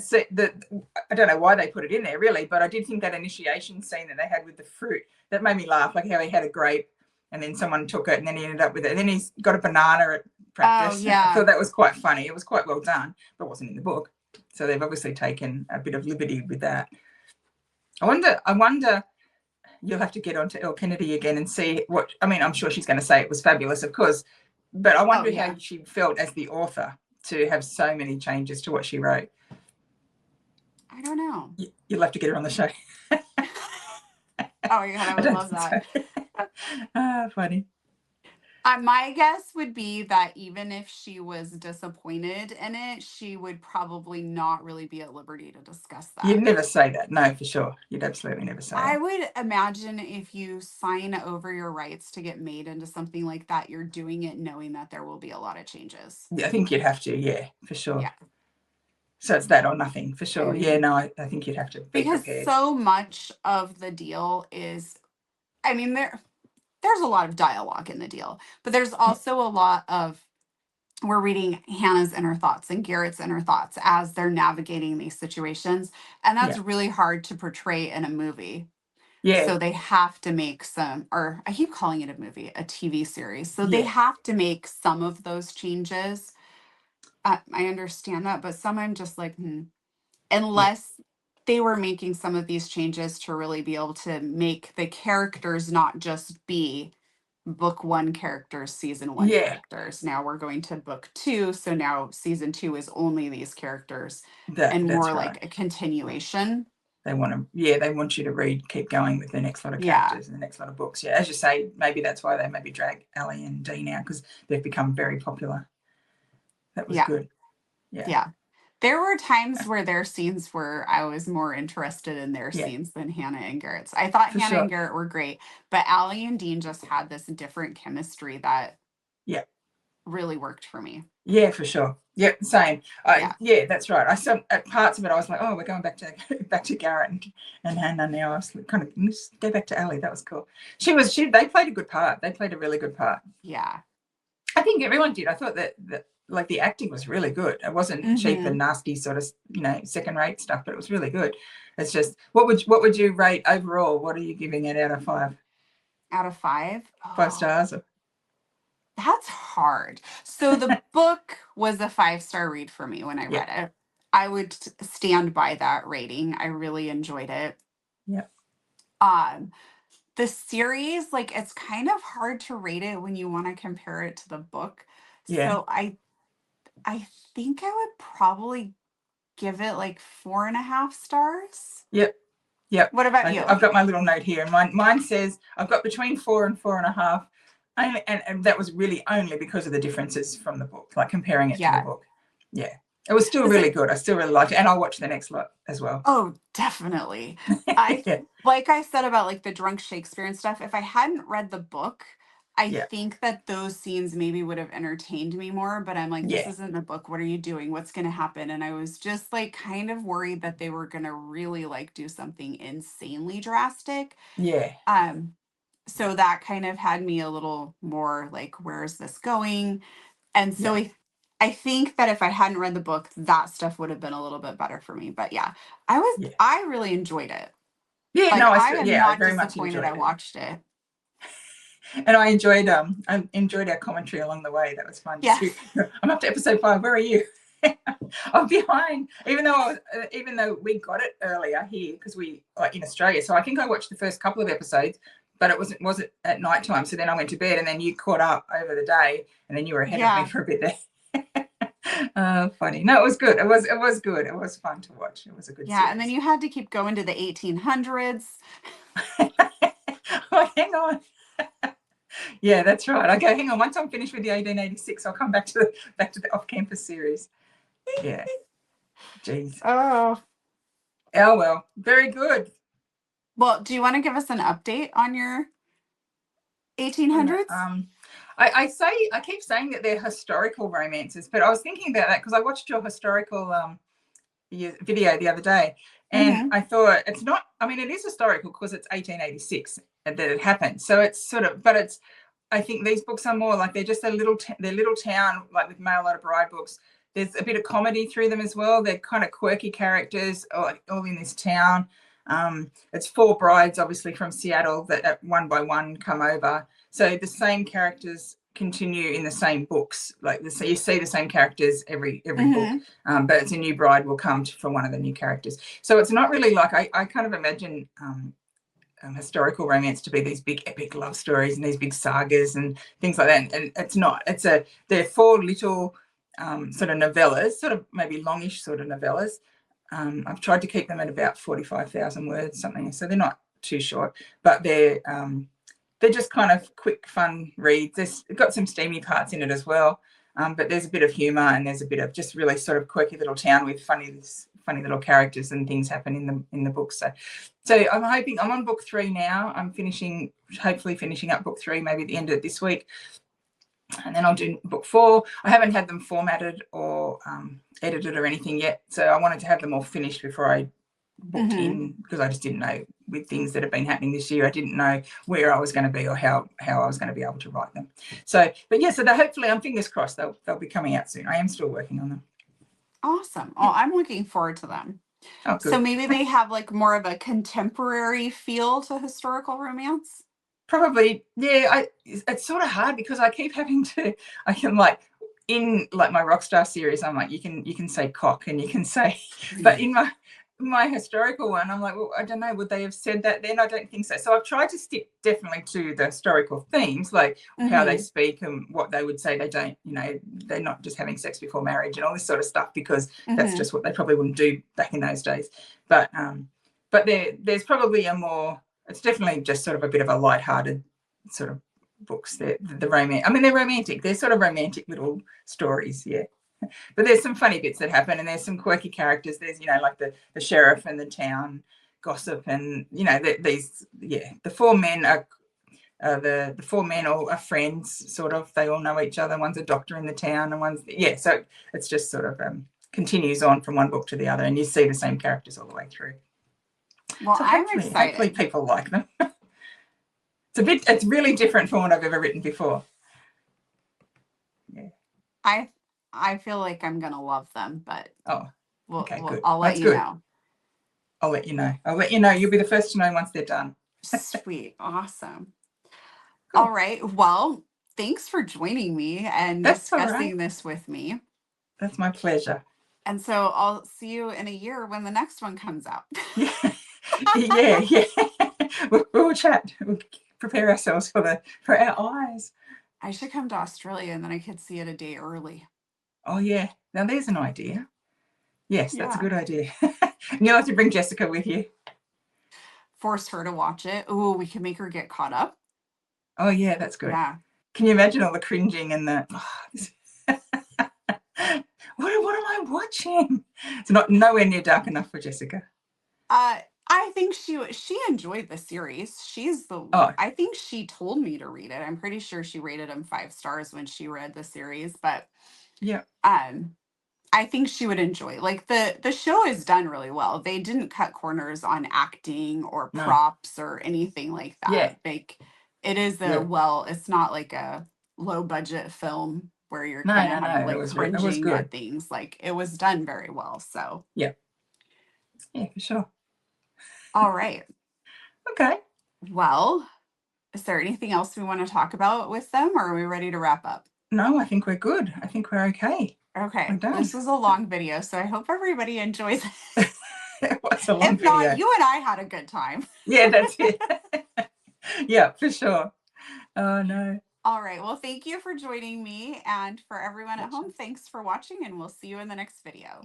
I don't know why they put it in there really, but I did think that initiation scene that they had with the fruit, that made me laugh, like how he had a grape and then someone took it and then he ended up with it, and then he's got a banana at practice. Oh, yeah. I thought that was quite funny. It was quite well done, but it wasn't in the book, so they've obviously taken a bit of liberty with that. I wonder you'll have to get onto Elle Kennedy again and see what, I mean, I'm sure she's going to say it was fabulous, of course, but I wonder how she felt as the author to have so many changes to what she wrote. I don't know. You'll have to get her on the show. Oh, yeah, I would love that. Funny. My guess would be that even if she was disappointed in it, she would probably not really be at liberty to discuss that. You'd never say that. No, for sure. You'd absolutely never say I that. would imagine if you sign over your rights to get made into something like that, you're doing it knowing that there will be a lot of changes. Yeah, I think you'd have to. Yeah, for sure. Yeah. So it's that or nothing, for sure. Yeah, no, I think you'd have to be because prepared. So much of the deal is, I mean, there's a lot of dialogue in the deal, but there's also a lot of, we're reading Hannah's inner thoughts and Garrett's inner thoughts as they're navigating these situations. And that's really hard to portray in a movie. Yeah. So they have to make or I keep calling it a movie, a TV series. So they have to make some of those changes. I understand that, but some I'm just like, unless they were making some of these changes to really be able to make the characters not just be book 1 characters, season 1 characters. Now we're going to book 2. So now season 2 is only these characters and more like a continuation. They want you to keep going with the next lot of characters and the next lot of books. Yeah, as you say, maybe that's why they maybe drag Ellie and Dean out, because they've become very popular. That was good. Yeah. There were times where their scenes were, I was more interested in their Yeah, scenes than Hannah and Garrett's. I thought for Hannah and sure. Garrett were great, but Allie and Dean just had this different chemistry that Yeah. really worked for me. Yeah, for sure. Yeah, same. Yeah. Yeah, that's right. I saw at parts of it. I was like, oh, we're going back to Garrett and Hannah now. I was kind of let's go back to Ellie. That was cool. They played a good part. They played a really good part. Yeah. I think everyone did. I thought that like the acting was really good. It wasn't cheap and nasty sort of second rate stuff, but it was really good. It's just what would you rate overall? What are you giving it out of 5? Out of 5? 5 stars? That's hard. So the book was a 5-star read for me when I read it. I would stand by that rating. I really enjoyed it. Yeah. The series, like, it's kind of hard to rate it when you want to compare it to the book. Yeah. So I think I would probably give it like 4.5 stars. Yep. Yep. What about you? I've got my little note here. Mine says I've got between 4 and 4.5. And that was really only because of the differences from the book, like comparing it to the book. Yeah. It was still really good. I still really liked it. And I'll watch the next lot as well. Oh, definitely. Like I said about like the drunk Shakespeare and stuff, if I hadn't read the book, I think that those scenes maybe would have entertained me more, but I'm like, this isn't the book. What are you doing? What's going to happen? And I was just like kind of worried that they were going to really like do something insanely drastic. Yeah. So that kind of had me a little more like, where is this going? And so I think that if I hadn't read the book, that stuff would have been a little bit better for me. But yeah, I really enjoyed it. Yeah, like, no, I am not very disappointed much I watched it. And I enjoyed our commentary along the way. That was fun. Yeah. I'm up to episode 5. Where are you? I'm behind, even though we got it earlier here because we in Australia. So I think I watched the first couple of episodes, but it wasn't at night time. So then I went to bed, and then you caught up over the day, and then you were ahead of me for a bit there. Funny. No, it was good. It was good. It was fun to watch. It was a good series. And then you had to keep going to the 1800s. Oh, hang on. Yeah, that's right. I go, hang on. Once I'm finished with the 1886, I'll come back to the off-campus series. Yeah. Jeez. Oh, well, very good. Well, do you want to give us an update on your 1800s? I keep saying that they're historical romances, but I was thinking about that because I watched your historical video the other day, and I thought it's not. I mean, it is historical because it's 1886 that it happened. So it's sort of, but it's. I think these books are more like they're just they're little town, like with Mail Order Bride books. There's a bit of comedy through them as well. They're kind of quirky characters, all in this town. It's 4 brides, obviously, from Seattle that one by one come over. So the same characters continue in the same books. So you see the same characters every book, but it's a new bride will come for one of the new characters. So it's not really like I kind of imagine historical romance to be these big epic love stories and these big sagas and things like that. And it's not. They're 4 little sort of novellas, sort of maybe longish sort of novellas. I've tried to keep them at about 45,000 words, something. So they're not too short, but they're just kind of quick, fun reads. They've got some steamy parts in it as well, but there's a bit of humour and there's a bit of just really sort of quirky little town with funny little characters and things happen in the book. So I'm hoping I'm on book 3 now. I'm hopefully finishing up book 3 maybe at the end of this week. And then I'll do book 4. I haven't had them formatted or edited or anything yet. So I wanted to have them all finished before I booked in, because I just didn't know, with things that have been happening this year, I didn't know where I was going to be or how I was going to be able to write them. So hopefully, I'm fingers crossed they'll be coming out soon. I am still working on them. Awesome. Oh, I'm looking forward to them. Oh, good. So maybe they have like more of a contemporary feel to historical romance? Probably, yeah. It's sort of hard because I keep having to. I can in my Rockstar series, I'm like, you can say cock and you can say, but in my historical one, I'm like, well, I don't know, would they have said that then? I don't think so. So I've tried to stick definitely to the historical themes, like how they speak and what they would say. They don't, they're not just having sex before marriage and all this sort of stuff, because that's just what they probably wouldn't do back in those days. But there's probably it's definitely just sort of a bit of a lighthearted sort of books. The romance. I mean, they're romantic. They're sort of romantic little stories. Yeah. But there's some funny bits that happen, and there's some quirky characters. There's, you know, like the sheriff and the town gossip, and you know, the four men are the four men all are friends, sort of. They all know each other. One's a doctor in the town, and so it's just sort of continues on from one book to the other, and you see the same characters all the way through. Well, so I'm excited. Hopefully people like them. It's really different from what I've ever written before. Yeah. I feel like I'm gonna love them, but good. I'll let you know. I'll let you know. I'll let you know. You'll be the first to know once they're done. Sweet. Awesome. Cool. All right. Well, thanks for joining me and discussing this with me. That's my pleasure. And so I'll see you in a year when the next one comes out. Yeah. We'll chat. We'll prepare ourselves for our eyes. I should come to Australia and then I could see it a day early. Oh, yeah. Now there's an idea. Yes, that's a good idea. You'll have to bring Jessica with you. Force her to watch it. Oh, we can make her get caught up. Oh, yeah, that's good. Yeah. Can you imagine all the cringing and the... what am I watching? It's nowhere near dark enough for Jessica. I think she enjoyed the series. I think she told me to read it. I'm pretty sure she rated him 5 stars when she read the series, but yeah. I think she would enjoy. Like the show is done really well. They didn't cut corners on acting or props or anything like that. Yeah. Like it is it's not like a low budget film where you're kind of like cringing at things. Like it was done very well. So yeah, for sure. All right. Okay. Well, is there anything else we want to talk about with them, or are we ready to wrap up? No, I think we're good. I think we're okay. Okay. This was a long video, so I hope everybody enjoys it. It was a long video. If not, you and I had a good time. Yeah, that's it. Yeah, for sure. Oh, no. All right. Well, thank you for joining me. And for everyone at home, thanks for watching, and we'll see you in the next video.